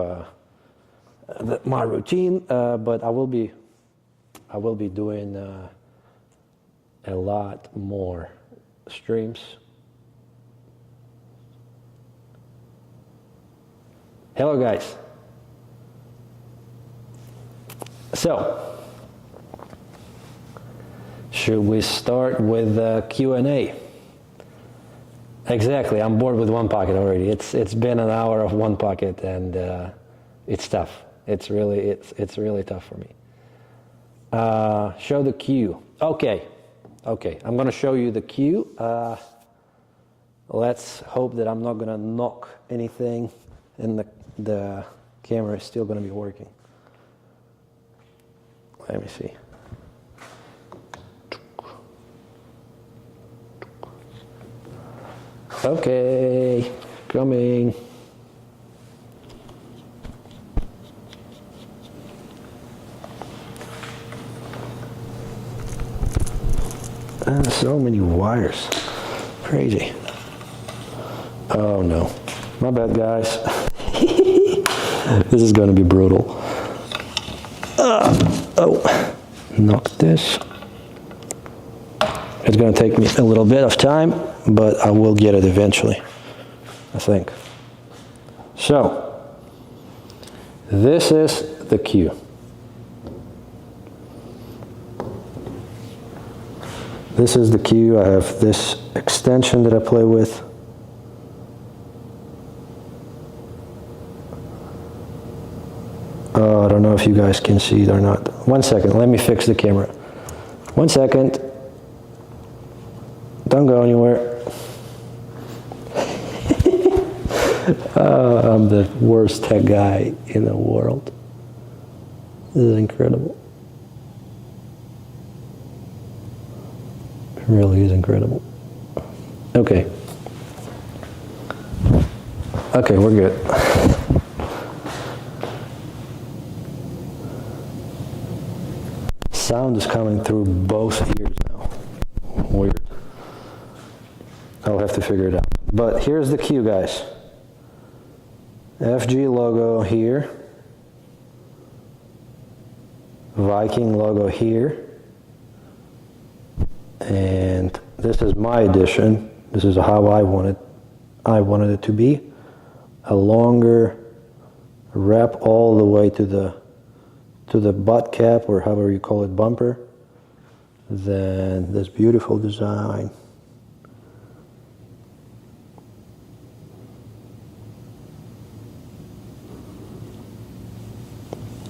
Speaker 1: my routine, but I will be doing a lot more streams. Hello, guys. So, should we start with Q&A? Exactly. I'm bored with one pocket already. It's been an hour of one pocket, and it's tough. It's really tough for me. Show the cue. Okay. Okay, I'm gonna show you the cue. Let's hope that I'm not gonna knock anything and the camera is still gonna be working. Let me see. Okay, coming. So many wires. Crazy. Oh no. My bad, guys. This is going to be brutal. Oh, knock this. It's going to take me a little bit of time, but I will get it eventually, I think. So, this is the cue. This is the cue. I have this extension that I play with. I don't know if you guys can see it or not. 1 second, let me fix the camera. 1 second. Don't go anywhere. I'm the worst tech guy in the world. This is incredible. It really is incredible. Okay. Okay, we're good. Sound is coming through both ears now. Weird. I'll have to figure it out. But here's the cue, guys. FG logo here. Viking logo here. And this is my edition. This is how I wanted it to be. A longer wrap all the way to the butt cap, or however you call it, bumper. Then this beautiful design.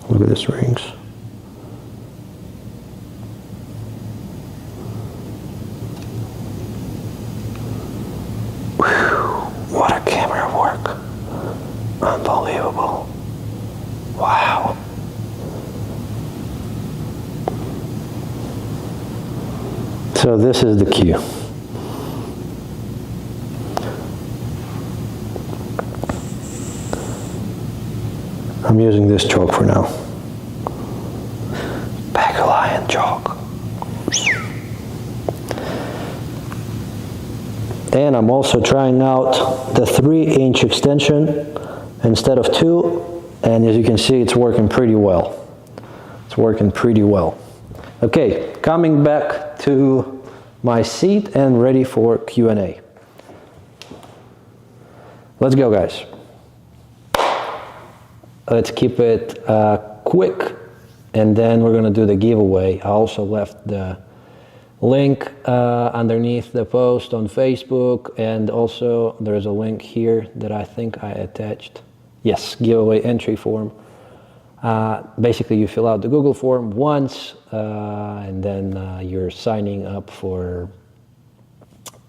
Speaker 1: Look at these rings. What a camera work. Unbelievable. Wow. So this is the cue. I'm using this chalk for now. Pagalion chalk. And I'm also trying out the 3-inch extension instead of 2, and as you can see, it's working pretty well. It's working pretty well. Okay, coming back to my seat and ready for Q&A. Let's go, guys. Let's keep it quick, and then we're gonna do the giveaway. I also left the link underneath the post on Facebook, and also there's a link here that I think I attached. Yes, giveaway entry form. Basically, you fill out the Google form once, and then you're signing up for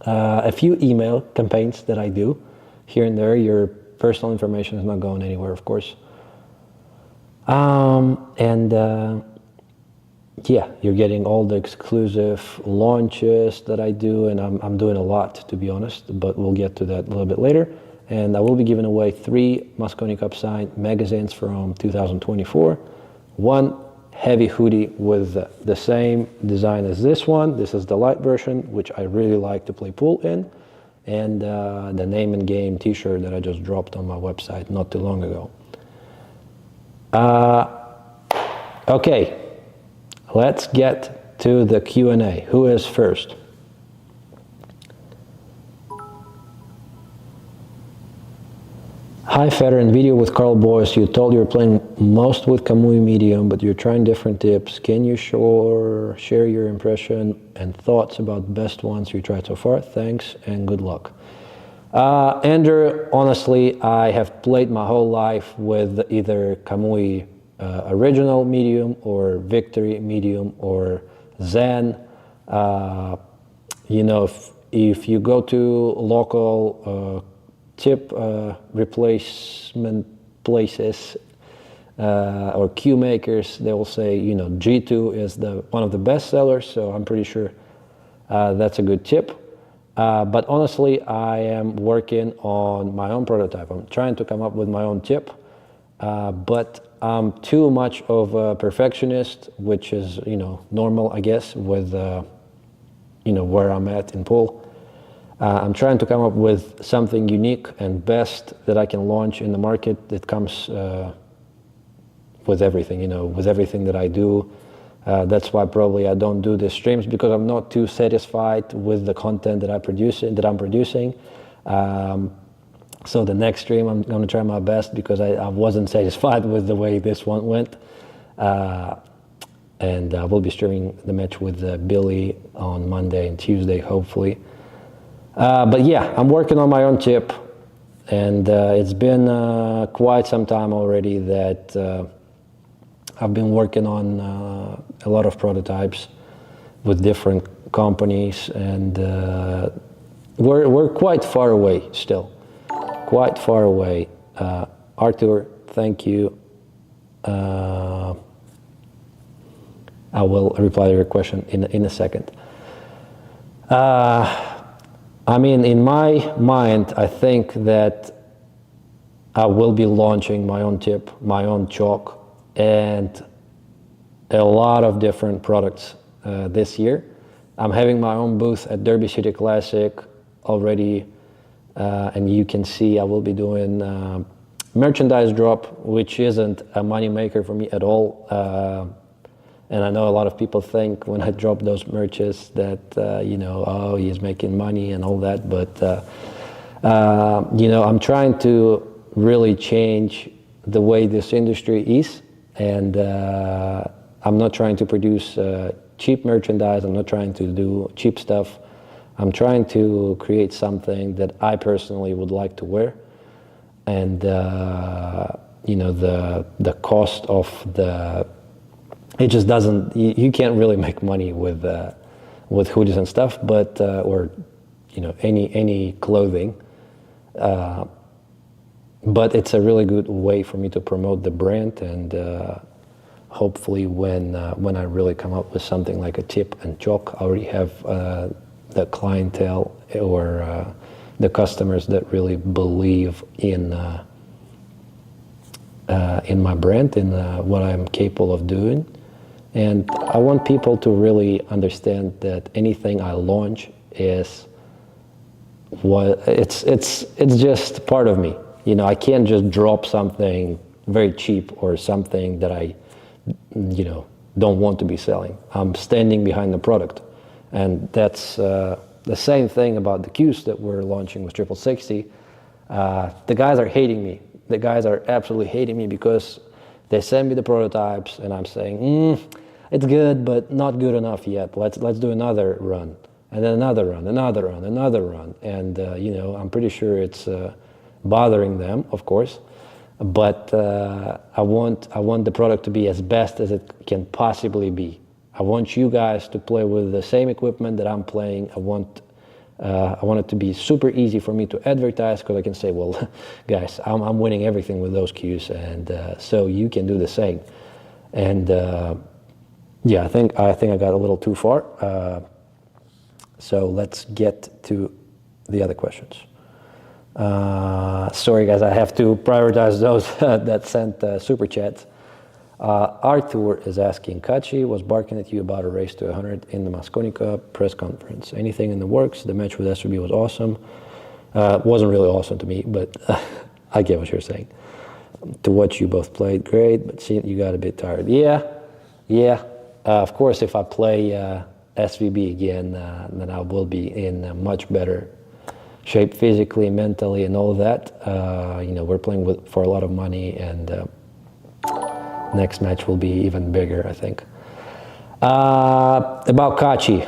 Speaker 1: a few email campaigns that I do here and there. Your personal information is not going anywhere, of course. Yeah, you're getting all the exclusive launches that I do, and I'm doing a lot, to be honest, but we'll get to that a little bit later. And I will be giving away 3 Mosconi Cup signed magazines from 2024. 1 heavy hoodie with the same design as this one. This is the light version, which I really like to play pool in. And the Name and Game t-shirt that I just dropped on my website not too long ago. Okay, let's get to the Q&A. Who is first? Hi, Federer. In video with Carl Boyce, you told you were playing most with Kamui medium, but you're trying different tips. Can you share your impression and thoughts about best ones you tried so far? Thanks and good luck. Andrew, honestly, I have played my whole life with either Kamui original medium or Victory medium or Zen. You know, if you go to local chip replacement places or cue makers, they will say, you know, G2 is one of the best sellers, so I'm pretty sure that's a good chip. But honestly, I am working on my own prototype. I'm trying to come up with my own chip, but I'm too much of a perfectionist, which is, you know, normal, I guess, with, you know, where I'm at in pool. I'm trying to come up with something unique and best that I can launch in the market that comes with everything, you know, with everything that I do. That's why probably I don't do the streams, because I'm not too satisfied with the content that I'm producing. So the next stream I'm going to try my best, because I wasn't satisfied with the way this one went. And we'll be streaming the match with Billy on Monday and Tuesday, hopefully. But yeah, I'm working on my own chip, and it's been quite some time already that I've been working on a lot of prototypes with different companies, and we're quite far away still, quite far away. Arthur, thank you. I will reply to your question in a second. I mean, in my mind, I think that I will be launching my own chip, my own chalk, and a lot of different products this year. I'm having my own booth at Derby City Classic already, and you can see I will be doing merchandise drop, which isn't a money maker for me at all. And I know a lot of people think when I drop those merches that, you know, oh, he's making money and all that. But, you know, I'm trying to really change the way this industry is. And I'm not trying to produce cheap merchandise. I'm not trying to do cheap stuff. I'm trying to create something that I personally would like to wear. And, you know, the cost of it just doesn't, you can't really make money with hoodies and stuff, but, or, you know, any clothing. But it's a really good way for me to promote the brand, and hopefully when I really come up with something like a chip and chalk, I already have the clientele or the customers that really believe in my brand, in what I'm capable of doing. And I want people to really understand that anything I launch is it's just part of me. You know, I can't just drop something very cheap or something that I, you know, don't want to be selling. I'm standing behind the product. And that's the same thing about the cues that we're launching with 6060. The guys are hating me. The guys are absolutely hating me because they send me the prototypes and I'm saying, it's good, but not good enough yet. Let's do another run, and then another run, another run, another run. And, you know, I'm pretty sure it's bothering them, of course. But I want the product to be as best as it can possibly be. I want you guys to play with the same equipment that I'm playing. I want it to be super easy for me to advertise, because I can say, well, guys, I'm winning everything with those cues, and so you can do the same. And yeah, I think I got a little too far. So let's get to the other questions. Sorry, guys, I have to prioritize those that sent super chats. Arthur is asking, Kachi was barking at you about a race to 100 in the Mosconica press conference. Anything in the works? The match with SRB was awesome. Wasn't really awesome to me, but I get what you're saying. To watch you both played, great, but you got a bit tired. Yeah. Of course, if I play SVB again, then I will be in a much better shape physically, mentally, and all that. You know, we're playing for a lot of money, and next match will be even bigger, I think. About Kachi,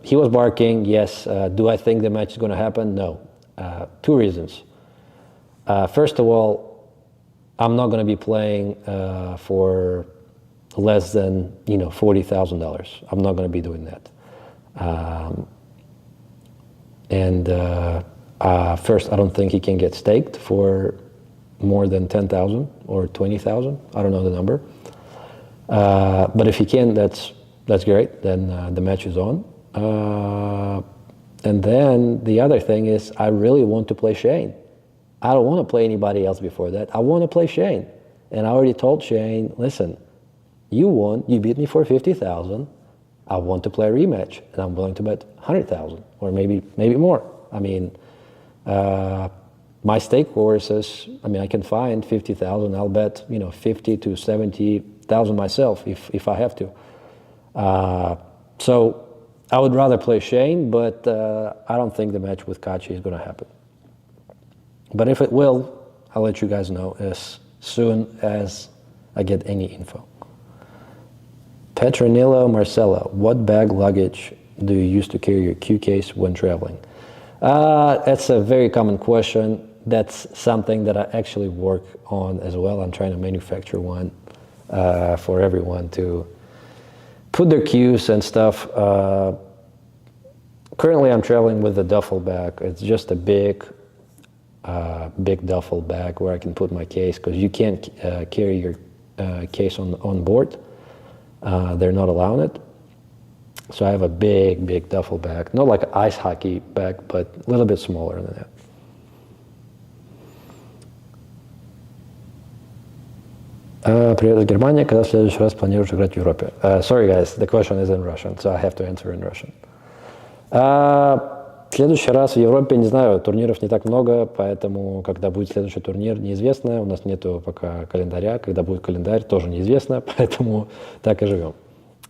Speaker 1: he was barking, yes. Do I think the match is going to happen? No. Two reasons. First of all, I'm not going to be playing for less than $40,000. I'm not going to be doing that. First, I don't think he can get staked for more than 10,000 or 20,000. I don't know the number. But if he can, that's great. Then the match is on. And then the other thing is, I really want to play Shane. I don't want to play anybody else before that. I want to play Shane. And I already told Shane, listen, you won, you beat me for 50,000. I want to play a rematch, and I'm willing to bet 100,000 or maybe more. I mean, my stake horses, I can find 50,000. I'll bet 50 to 70,000 myself if I have to. So I would rather play Shane, but I don't think the match with Kachi is going to happen. But if it will, I'll let you guys know as soon as I get any info. Petronilo Marcelo, what bag luggage do you use to carry your Q case when traveling? That's a very common question. That's something that I actually work on as well. I'm trying to manufacture one for everyone to put their cues and stuff. Currently, I'm traveling with a duffel bag. It's just a big duffel bag where I can put my case, because you can't carry your case on board. They're not allowing it. So I have a big duffel bag, not like an ice hockey bag, but a little bit smaller than that. Привет из Германии. Когда в следующий раз планируешь играть в Европе? Sorry, guys, the question is in Russian, so I have to answer in Russian. В следующий раз в Европе, не знаю, турниров не так много, поэтому когда будет следующий турнир, неизвестно. У нас нету пока календаря. Когда будет календарь, тоже неизвестно, поэтому так и живем.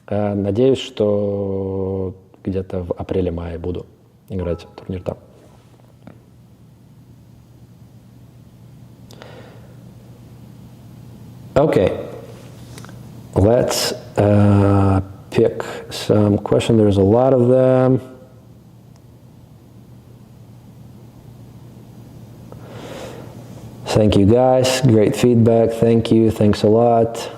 Speaker 1: Надеюсь, что где-то в апреле-мае буду играть турнир там. Okay, let's pick some questions. There's a lot of them. Thank you guys, great feedback, thank you, thanks a lot.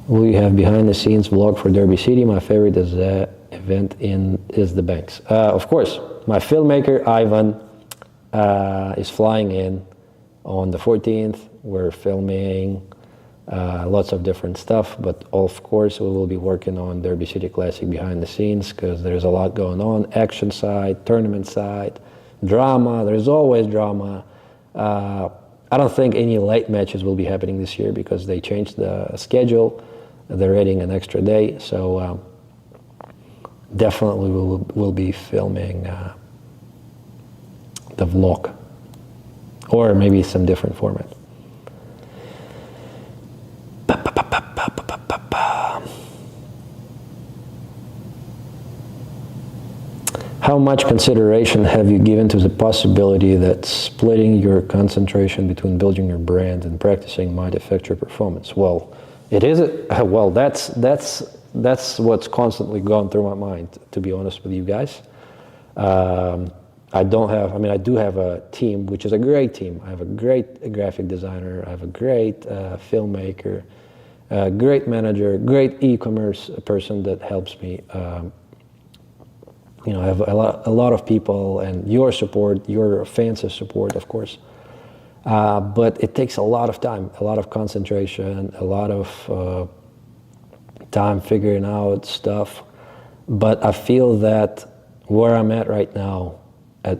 Speaker 1: Will you have behind the scenes vlog for Derby City? My favorite is the event is the Banks. Of course, my filmmaker Ivan is flying in on the 14th. We're filming lots of different stuff, but of course we will be working on Derby City Classic behind the scenes, because there's a lot going on, action side, tournament side, drama. There's always drama. I don't think any late matches will be happening this year because they changed the schedule. They're adding an extra day, so definitely we'll be filming the vlog, or maybe some different format. How much consideration have you given to the possibility that splitting your concentration between building your brand and practicing might affect your performance? Well, it is. Well, that's what's constantly going through my mind, to be honest with you guys. I do have a team, which is a great team. I have a great graphic designer. I have a great filmmaker, a great manager, great e-commerce person that helps me. I have a lot of people, and your support, your fans' support, of course. But it takes a lot of time, a lot of concentration, a lot of time figuring out stuff. But I feel that where I'm at right now, at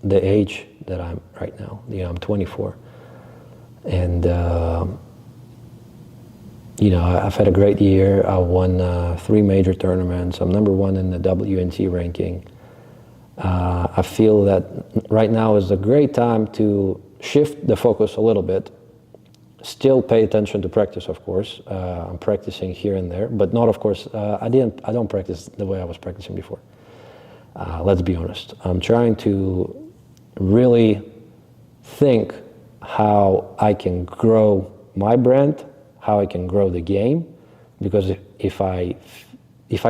Speaker 1: the age that I'm right now, I'm 24, and I've had a great year. I won 3 major tournaments. I'm number 1 in the WNT ranking. I feel that right now is a great time to shift the focus a little bit. Still pay attention to practice, of course. I'm practicing here and there, but not, of course. I don't practice the way I was practicing before. Let's be honest. I'm trying to really think how I can grow my brand, how I can grow the game, because if I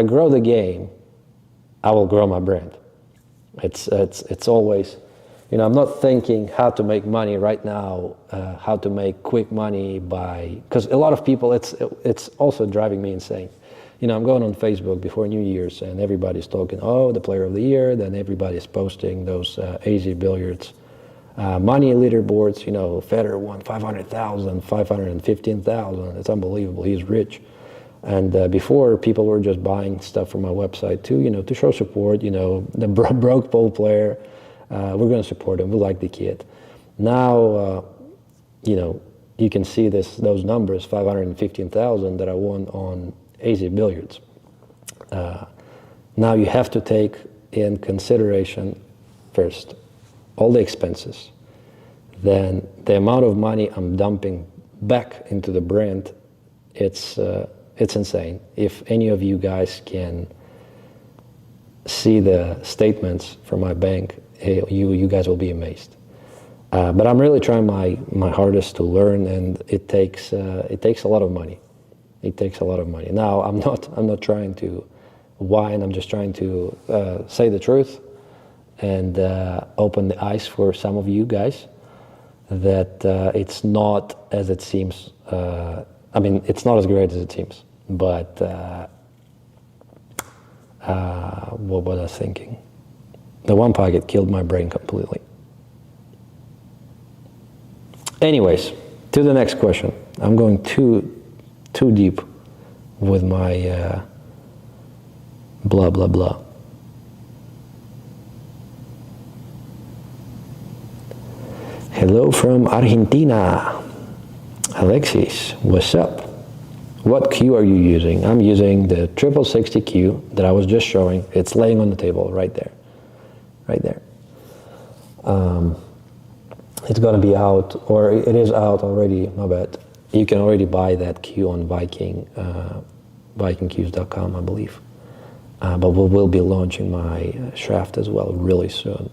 Speaker 1: grow the game, I will grow my brand. It's always I'm not thinking how to make money right now, how to make quick money because a lot of people, it's also driving me insane. I'm going on Facebook before New Year's and everybody's talking, oh, the player of the year, then everybody's posting those AZ Billiards money leaderboards. Federer won 500,000, 515,000. It's unbelievable. He's rich. And before, people were just buying stuff from my website to show support. The broke pool player, we're going to support him. We like the kid. Now, you can see those numbers, 515,000 that I won on AZ Billiards. Now you have to take in consideration first all the expenses, then the amount of money I'm dumping back into the brand. It's insane. If any of you guys can see the statements from my bank, you guys will be amazed. But I'm really trying my hardest to learn, and it takes a lot of money. It takes a lot of money. Now I'm not trying to whine. I'm just trying to say the truth and open the eyes for some of you guys that it's not as it seems. It's not as great as it seems. But what was I thinking? The one pocket killed my brain completely. Anyways, to the next question. I'm going too deep with my blah blah blah. Hello from Argentina. Alexis, what's up? What cue are you using? I'm using the 6060 cue that I was just showing. It's laying on the table right there. Right there. It's going to be out, or it is out already, my bad. You can already buy that cue on Viking, vikingcues.com, I believe. But we will be launching my shaft as well really soon.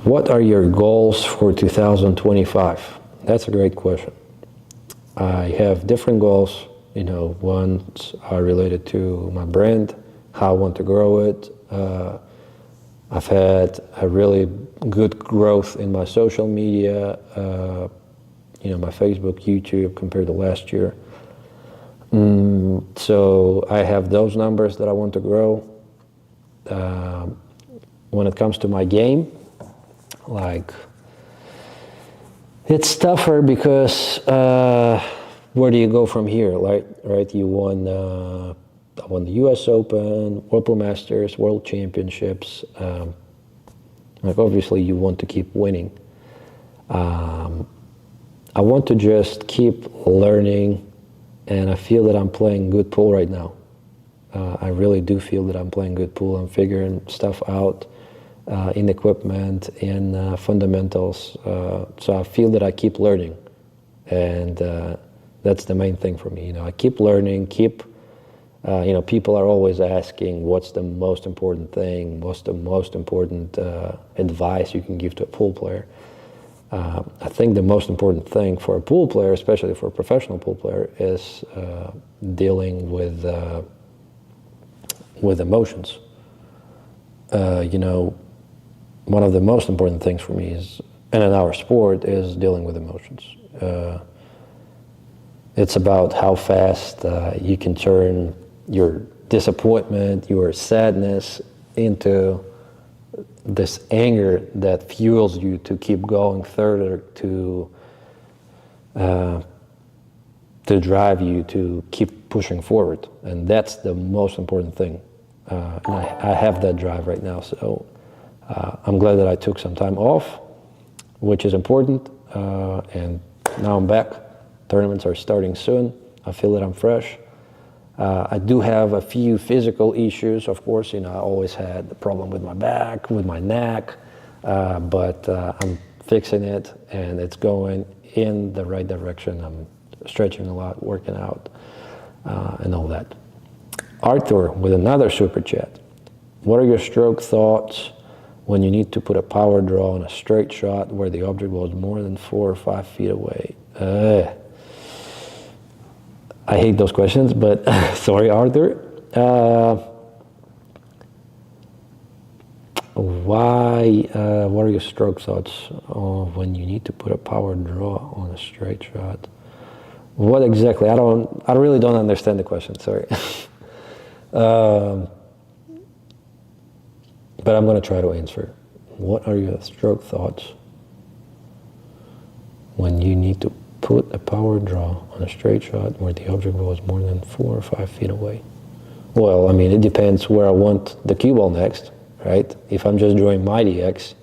Speaker 1: What are your goals for 2025? That's a great question. I have different goals. Ones are related to my brand, how I want to grow it. I've had a really good growth in my social media, my Facebook, YouTube compared to last year. So I have those numbers that I want to grow. When it comes to my game, it's tougher because where do you go from here, right? You won. I won the U.S. Open, Whirlpool Masters, World Championships. Obviously, you want to keep winning. I want to just keep learning, and I feel that I'm playing good pool right now. I really do feel that I'm playing good pool. I'm figuring stuff out in equipment, in fundamentals. So I feel that I keep learning, and that's the main thing for me. I keep learning, people are always asking, what's the most important thing? What's the most important advice you can give to a pool player? I think the most important thing for a pool player, especially for a professional pool player, is dealing with emotions. One of the most important things for me is, and in our sport, is dealing with emotions. It's about how fast you can turn your disappointment, your sadness into this anger that fuels you to keep going further, to drive you to keep pushing forward. And that's the most important thing. And I have that drive right now. So I'm glad that I took some time off, which is important. And now I'm back. Tournaments are starting soon. I feel that I'm fresh. I do have a few physical issues, of course. I always had the problem with my back, with my neck, but I'm fixing it, and it's going in the right direction. I'm stretching a lot, working out, and all that. Arthur with another super chat. What are your stroke thoughts when you need to put a power draw on a straight shot where the object was more than 4 or 5 feet away? I hate those questions, but sorry, Arthur. Why? What are your stroke thoughts when you need to put a power draw on a straight shot? What exactly? I really don't understand the question. Sorry. But I'm going to try to answer. What are your stroke thoughts when you need to put a power draw on a straight shot where the object ball is more than 4 or 5 feet away? Well, I mean, it depends where I want the cue ball next, right? If I'm just drawing Mighty X,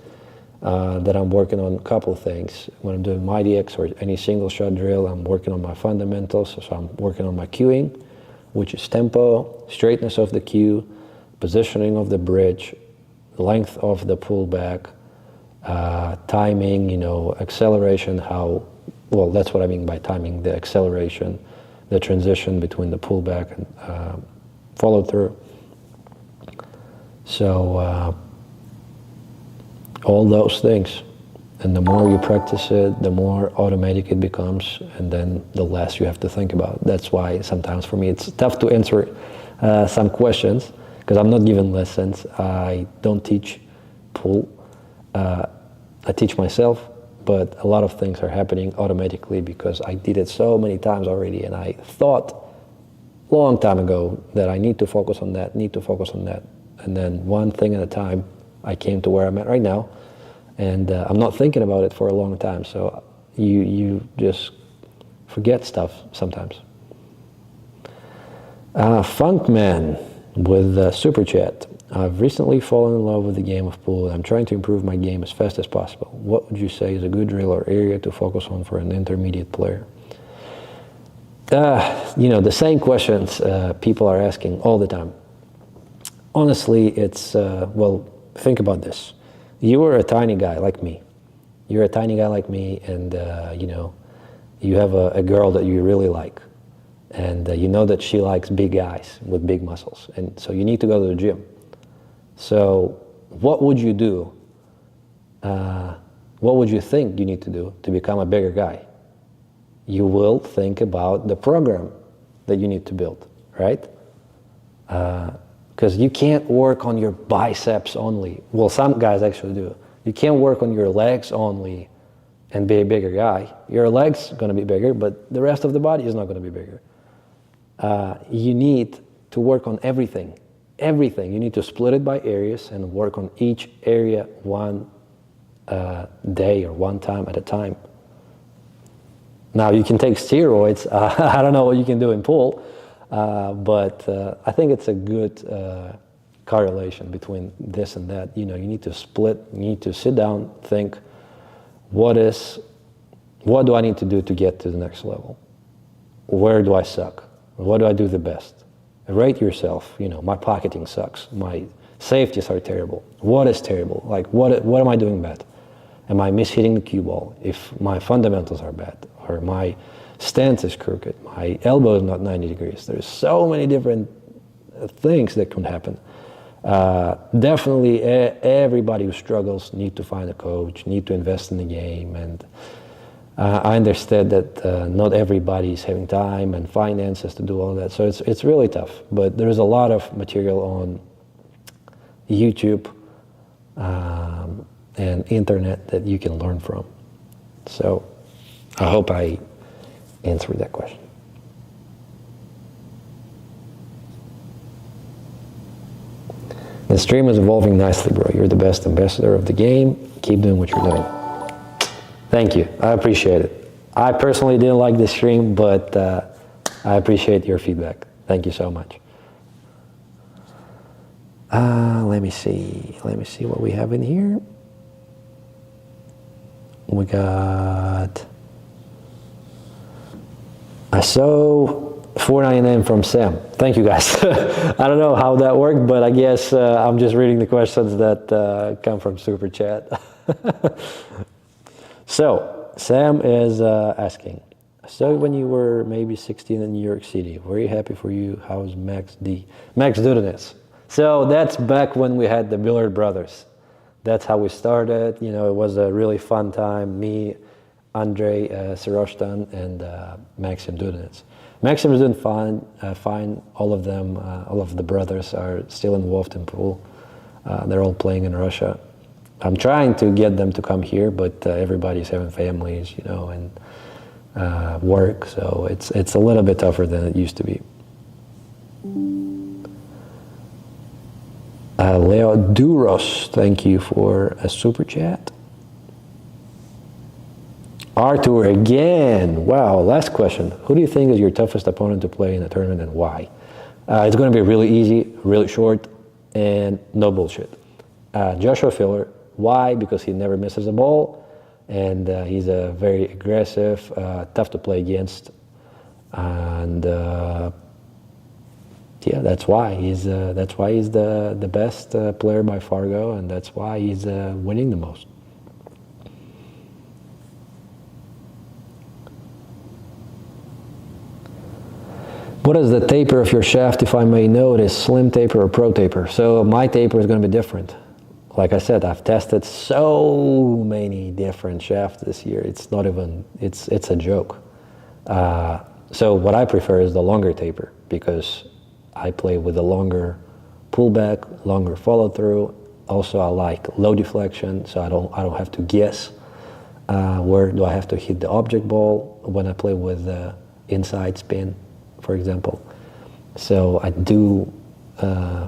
Speaker 1: then I'm working on a couple of things. When I'm doing Mighty X or any single shot drill, I'm working on my fundamentals. So I'm working on my cueing, which is tempo, straightness of the cue, positioning of the bridge, length of the pullback, timing, you know, acceleration, well, that's what I mean by timing, the acceleration, the transition between the pullback and follow through. So all those things. And the more you practice it, the more automatic it becomes, and then the less you have to think about it. That's why sometimes for me it's tough to answer some questions, because I'm not giving lessons. I don't teach pool. I teach myself, but a lot of things are happening automatically because I did it so many times already, and I thought a long time ago that I need to focus on that, and then one thing at a time, I came to where I'm at right now, and I'm not thinking about it for a long time, so you just forget stuff sometimes. Funkman with Super Chat. I've recently fallen in love with the game of pool, and I'm trying to improve my game as fast as possible. What would you say is a good drill or area to focus on for an intermediate player? You know, the same questions people are asking all the time. Honestly, it's, well, think about this. You are a tiny guy like me. You're a tiny guy like me, and, you know, you have a girl that you really like. And you know that she likes big guys with big muscles. And so you need to go to the gym. So what would you do? What would you think you need to do to become a bigger guy? You will think about the program that you need to build, right? Because you can't work on your biceps only. Well, some guys actually do. You can't work on your legs only and be a bigger guy. Your legs are going to be bigger, but the rest of the body is not going to be bigger. You need to work on everything. Everything. You need to split it by areas and work on each area one day or one time at a time. Now, you can take steroids. I don't know what you can do in pool, but I think it's a good correlation between this and that. You know, you need to split, you need to sit down, think, what do I need to do to get to the next level? Where do I suck? What do I do the best? Rate yourself. You know, my pocketing sucks. My safeties are terrible. What is terrible? Like, what am I doing bad? Am I mishitting the cue ball? If my fundamentals are bad, or my stance is crooked, my elbow is not 90 degrees. There's so many different things that can happen. Definitely everybody who struggles need to find a coach, need to invest in the game, and I understand that not everybody is having time and finances to do all that, so it's really tough. But there's a lot of material on YouTube and internet that you can learn from. So I hope I answered that question. The stream is evolving nicely, bro. You're the best ambassador of the game. Keep doing what you're doing. Thank you. I appreciate it. I personally didn't like this stream, but I appreciate your feedback. Thank you so much. Let me see what we have in here. We got, I saw $4.99 from Sam. Thank you, guys. I don't know how that worked, but I guess I'm just reading the questions that come from Super Chat. So, Sam is asking, so when you were maybe 16 in New York City, were you happy for you? How's Max Dudenitz? So that's back when we had the Billard Brothers. That's how we started. You know, it was a really fun time. Me, Andrei Sirostan, and Maxim Dudenitz. Maxim is doing fine. All of them, all of the brothers are still involved in pool. They're all playing in Russia. I'm trying to get them to come here, but everybody's having families, and work, so it's a little bit tougher than it used to be. Leo Duros, thank you for a super chat. Arthur again. Wow, last question. Who do you think is your toughest opponent to play in the tournament and why? It's going to be really easy, really short, and no bullshit. Joshua Filler. Why? Because he never misses a ball, and he's a very aggressive, tough to play against, and yeah, that's why he's the best player by Fargo, and that's why he's winning the most. What is the taper of your shaft, if I may know? It is slim taper or pro taper. So my taper is going to be different. Like I said, I've tested so many different shafts this year. It's not even, it's a joke. So what I prefer is the longer taper because I play with a longer pullback, longer follow through. Also, I like low deflection, so I don't have to guess where do I have to hit the object ball when I play with inside spin, for example. So I do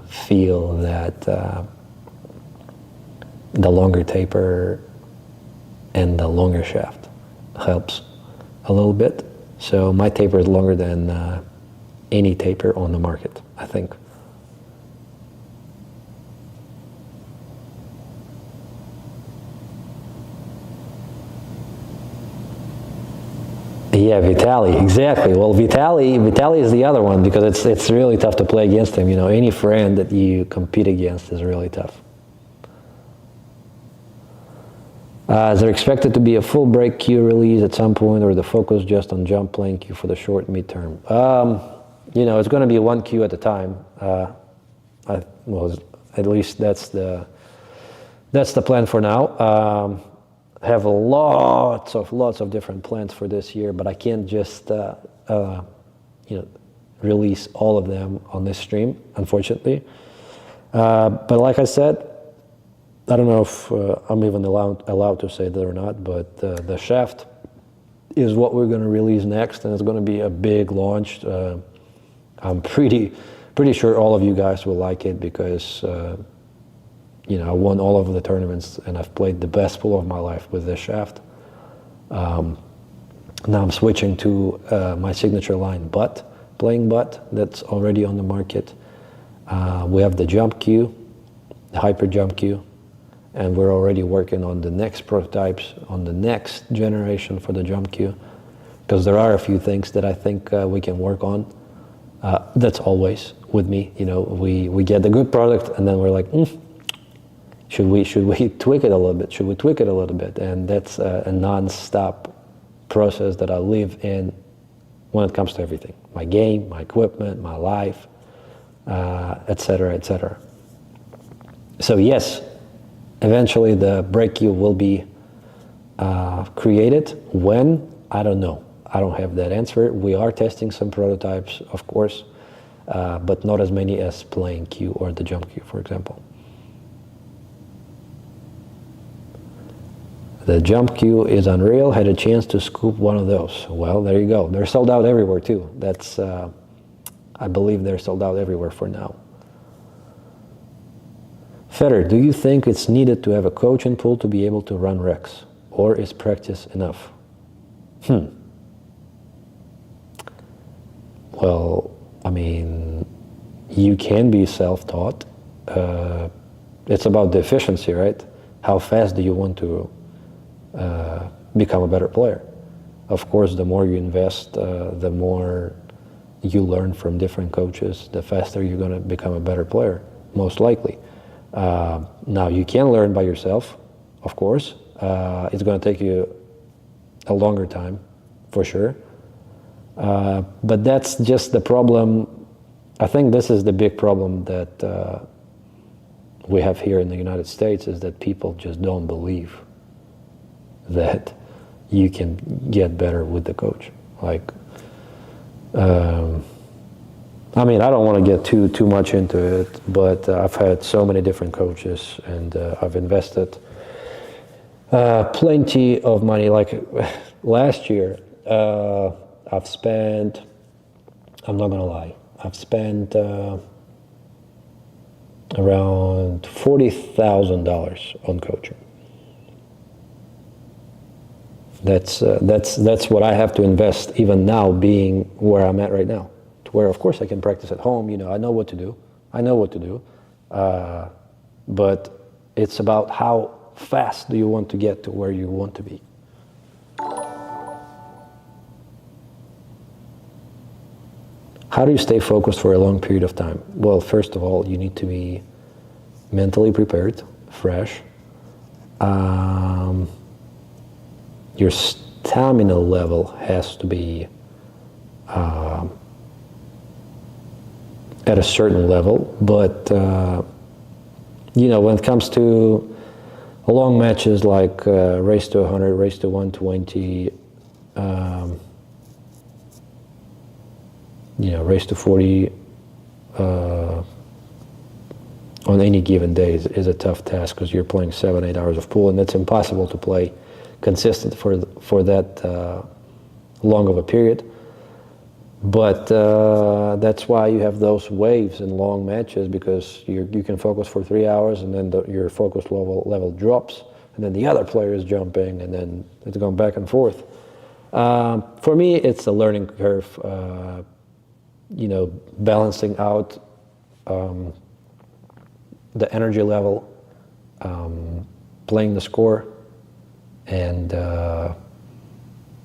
Speaker 1: feel that the longer taper and the longer shaft helps a little bit. So my taper is longer than any taper on the market, I think. Yeah, Vitaly, exactly. Well, Vitaly is the other one because it's really tough to play against him. Any friend that you compete against is really tough. Is there expected to be a full break cue release at some point, or the focus just on jump playing cue for the short midterm? It's going to be one cue at a time. Well, at least that's the plan for now. Have lots of different plans for this year, but I can't just release all of them on this stream, unfortunately. But like I said, I don't know if I'm even allowed to say that or not, but the shaft is what we're going to release next, and it's going to be a big launch. I'm pretty sure all of you guys will like it because I won all of the tournaments and I've played the best pool of my life with this shaft. Now I'm switching to my signature line playing butt that's already on the market. We have the jump cue, the hyper jump cue, and we're already working on the next prototypes, on the next generation for the jump cue, because there are a few things that I think we can work on. That's always with me. We get the good product and then we're like, should we tweak it a little bit? Should we tweak it a little bit? And that's a non-stop process that I live in when it comes to everything. My game, my equipment, my life, etc., etc. So yes, eventually the break cue will be created. When? I don't know. I don't have that answer. We are testing some prototypes, of course, but not as many as playing cue or the jump cue, for example. The jump cue is unreal. Had a chance to scoop one of those. Well, there you go. They're sold out everywhere too. That's, I believe they're sold out everywhere for now. Federer, do you think it's needed to have a coach in pool to be able to run Rex, or is practice enough? Well, I mean, you can be self-taught. It's about the efficiency, right? How fast do you want to become a better player? Of course, the more you invest, the more you learn from different coaches, the faster you're going to become a better player, most likely. Now, you can learn by yourself, of course. It's going to take you a longer time, for sure. But that's just the problem. I think this is the big problem that we have here in the United States, is that people just don't believe that you can get better with the coach. Like, I mean, I don't want to get too much into it, but I've had so many different coaches, and I've invested Plenty of money. Like last year, I've spent, I'm not gonna lie, I've spent around $40,000 on coaching. That's what I have to invest even now, being where I'm at right now. To where, of course, I can practice at home. You know, I know what to do. But it's about how fast do you want to get to where you want to be. How do you stay focused for a long period of time? Well, first of all, you need to be mentally prepared, fresh. Your stamina level has to be at a certain level, but you know, when it comes to long matches like race to 100, race to 120, you know, race to 40 on any given day is a tough task, because you're playing 7-8 hours of pool, and it's impossible to play consistent for that long of a period. But that's why you have those waves in long matches, because you can focus for 3 hours, and then your focus level drops, and then the other player is jumping, and then it's going back and forth. For me, it's a learning curve, you know, balancing out the energy level, playing the score, and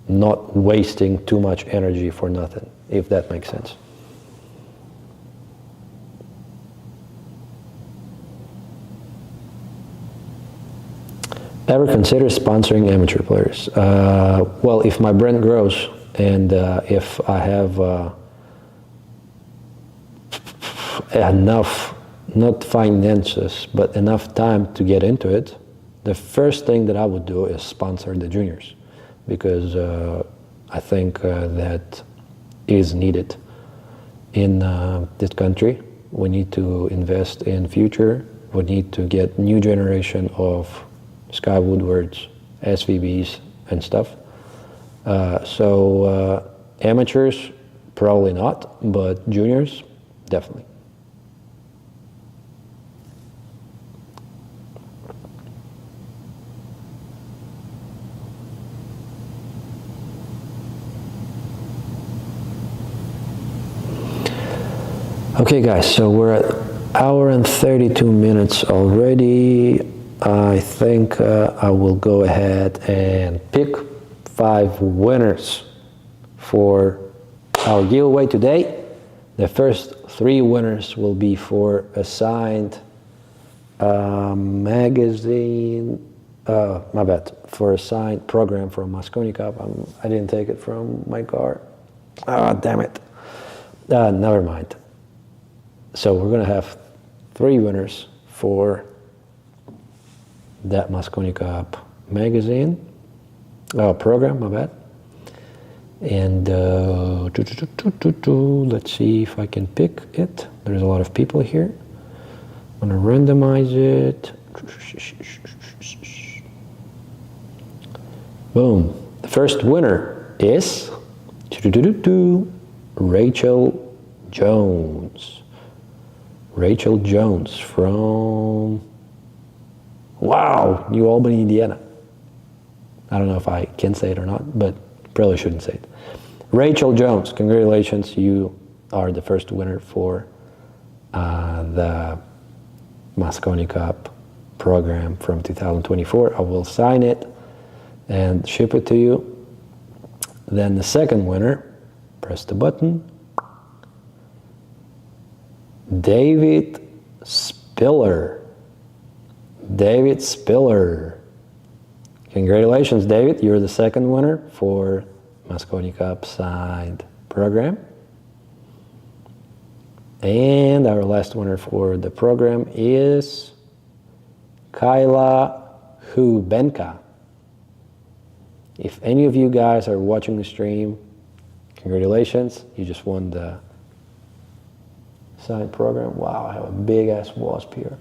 Speaker 1: not wasting too much energy for nothing, if that makes sense. Ever consider sponsoring amateur players? Well, if my brand grows, and if I have enough, not finances, but enough time to get into it, the first thing that I would do is sponsor the juniors, because I think that is needed in this country. We need to invest in future. We need to get new generation of Sky Woodwards, SVBs, and stuff. So amateurs, probably not, but juniors, definitely. Okay guys, so we're at hour and 32 minutes already. I think I will go ahead and pick 5 winners for our giveaway today. The first 3 winners will be for a signed magazine, my bad, for a signed program from Mosconi Cup. I didn't take it from my car. Ah, damn it. Never mind. So we're going to have 3 winners for that Mosconi Cup magazine, program, my bad. And let's see if I can pick it. There's a lot of people here. I'm going to randomize it. Boom. The first winner is Rachel Jones. Rachel Jones from, wow, New Albany, Indiana. I don't know if I can say it or not, but probably shouldn't say it. Rachel Jones, congratulations, you are the first winner for the Mosconi Cup program from 2024. I will sign it and ship it to you. Then the second winner, press the button, David Spiller. David Spiller. Congratulations, David. You're the second winner for Mosconi Cup signed program. And our last winner for the program is Kyla Hubenka. If any of you guys are watching the stream, congratulations. You just won the signed program. Wow, I have a big ass wasp here.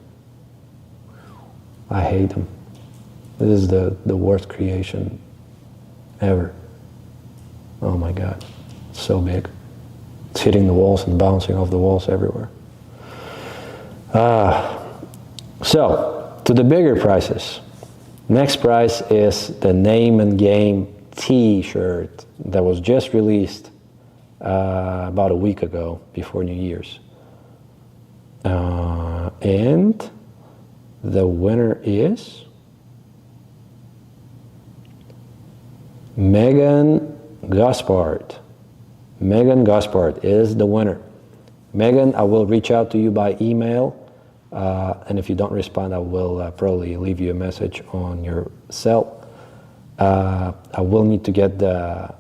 Speaker 1: I hate them. This is the worst creation ever. Oh my God, it's so big. It's hitting the walls and bouncing off the walls everywhere. So, to the bigger prizes. Next prize is the Name and Game T-shirt that was just released about a week ago, before New Year's. And the winner is Megan Gaspard. Megan Gaspard is the winner. Megan, I will reach out to you by email, and if you don't respond, I will probably leave you a message on your cell. I will need to get the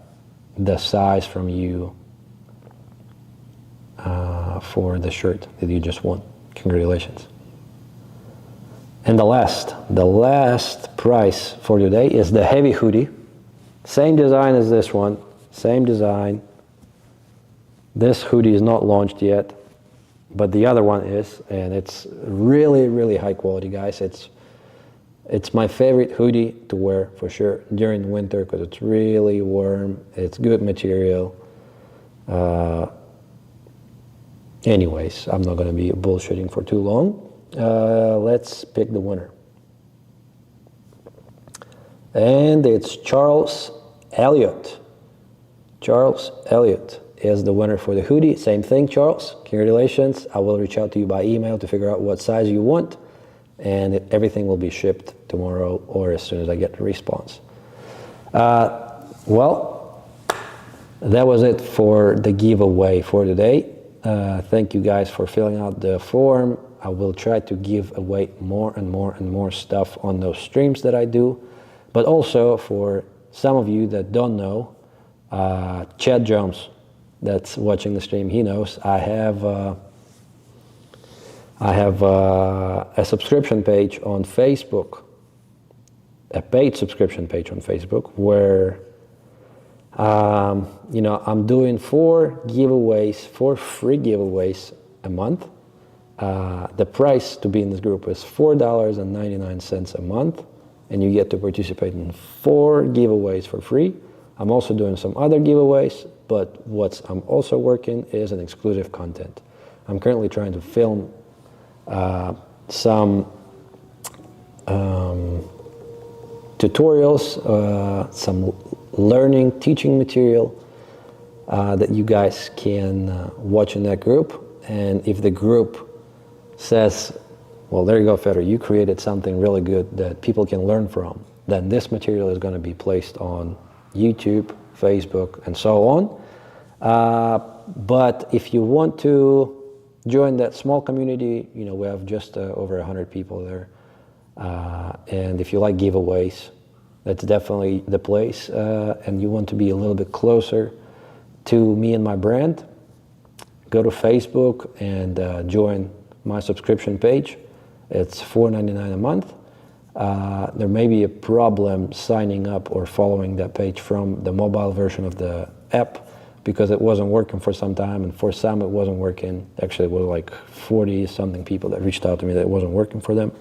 Speaker 1: size from you for the shirt that you just won. Congratulations. And the last prize for today is the heavy hoodie. Same design as this one, same design. This hoodie is not launched yet, but the other one is, and it's really, really high quality, guys. It's my favorite hoodie to wear for sure during winter because it's really warm. It's good material. Anyways, I'm not going to be bullshitting for too long. Let's pick the winner. And it's Charles Elliott. Charles Elliott is the winner for the hoodie. Same thing, Charles. Congratulations. I will reach out to you by email to figure out what size you want, and everything will be shipped tomorrow or as soon as I get the response. Well, that was it for the giveaway for today. Thank you guys for filling out the form. I will try to give away more and more and more stuff on those streams that I do. But also for some of you that don't know, Chad Jones that's watching the stream, he knows I have a subscription page on Facebook, a paid subscription page on Facebook where I'm doing 4 free giveaways a month. The price to be in this group is $4.99 a month, and you get to participate in 4 giveaways for free. I'm also doing some other giveaways, but what I'm also working is an exclusive content. I'm currently trying to film some tutorials, some learning, teaching material that you guys can watch in that group. And if the group says, well, there you go, Fedor, you created something really good that people can learn from, then this material is going to be placed on YouTube, Facebook, and so on. But if you want to join that small community, we have just over 100 people there. And if you like giveaways, that's definitely the place. And you want to be a little bit closer to me and my brand, go to Facebook and join my subscription page. It's $4.99 a month. There may be a problem signing up or following that page from the mobile version of the app because it wasn't working for some time, and for some it wasn't working. Actually, it was like 40-something people that reached out to me that it wasn't working for them.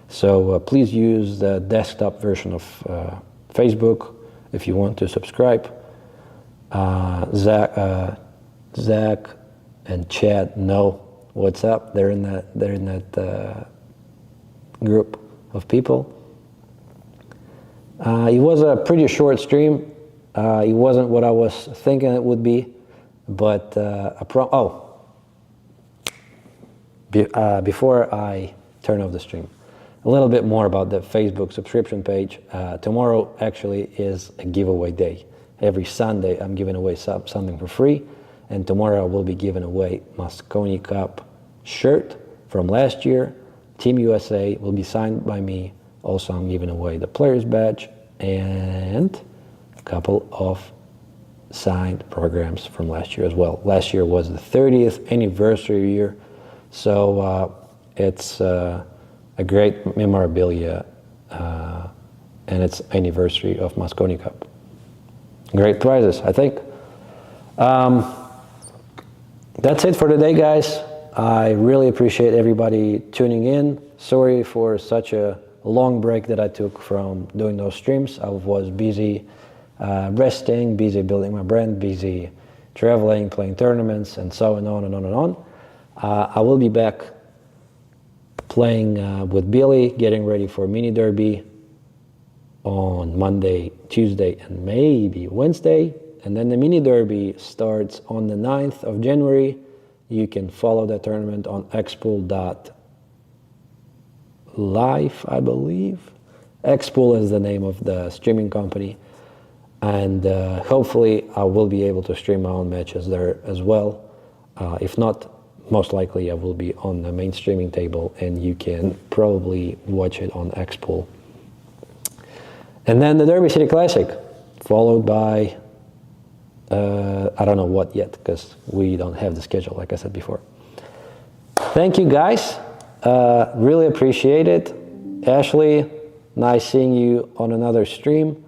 Speaker 1: So please use the desktop version of Facebook if you want to subscribe. Zach and Chad know what's up. They're in that group of people. It was a pretty short stream. It wasn't what I was thinking it would be, but before I turn off the stream, a little bit more about the Facebook subscription page. Tomorrow actually is a giveaway day. Every Sunday I'm giving away something for free, and tomorrow I will be giving away Mosconi Cup shirt from last year. Team USA will be signed by me. Also, I'm giving away the player's badge and a couple of signed programs from last year as well. Last year was the 30th anniversary year, so it's a great memorabilia, and it's anniversary of Mosconi Cup. Great prizes, I think. That's it for today, guys. I really appreciate everybody tuning in. Sorry for such a long break that I took from doing those streams. I was busy resting, busy building my brand, busy traveling, playing tournaments, and so on and on and on. I will be back playing with Billy, getting ready for Mini Derby on Monday, Tuesday, and maybe Wednesday. And then the Mini Derby starts on the 9th of January. You can follow the tournament on xpool.live, I believe. Xpool is the name of the streaming company. And hopefully I will be able to stream my own matches there as well. If not, most likely I will be on the main streaming table, and you can probably watch it on Xpool. And then the Derby City Classic, followed by, I don't know what yet, because we don't have the schedule, like I said before. Thank you, guys. Really appreciate it. Ashley, nice seeing you on another stream.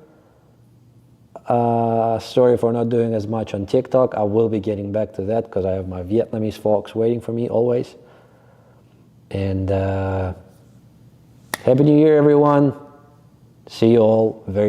Speaker 1: Sorry for not doing as much on TikTok. I will be getting back to that because I have my Vietnamese folks waiting for me always. And Happy New Year, everyone. See you all very soon.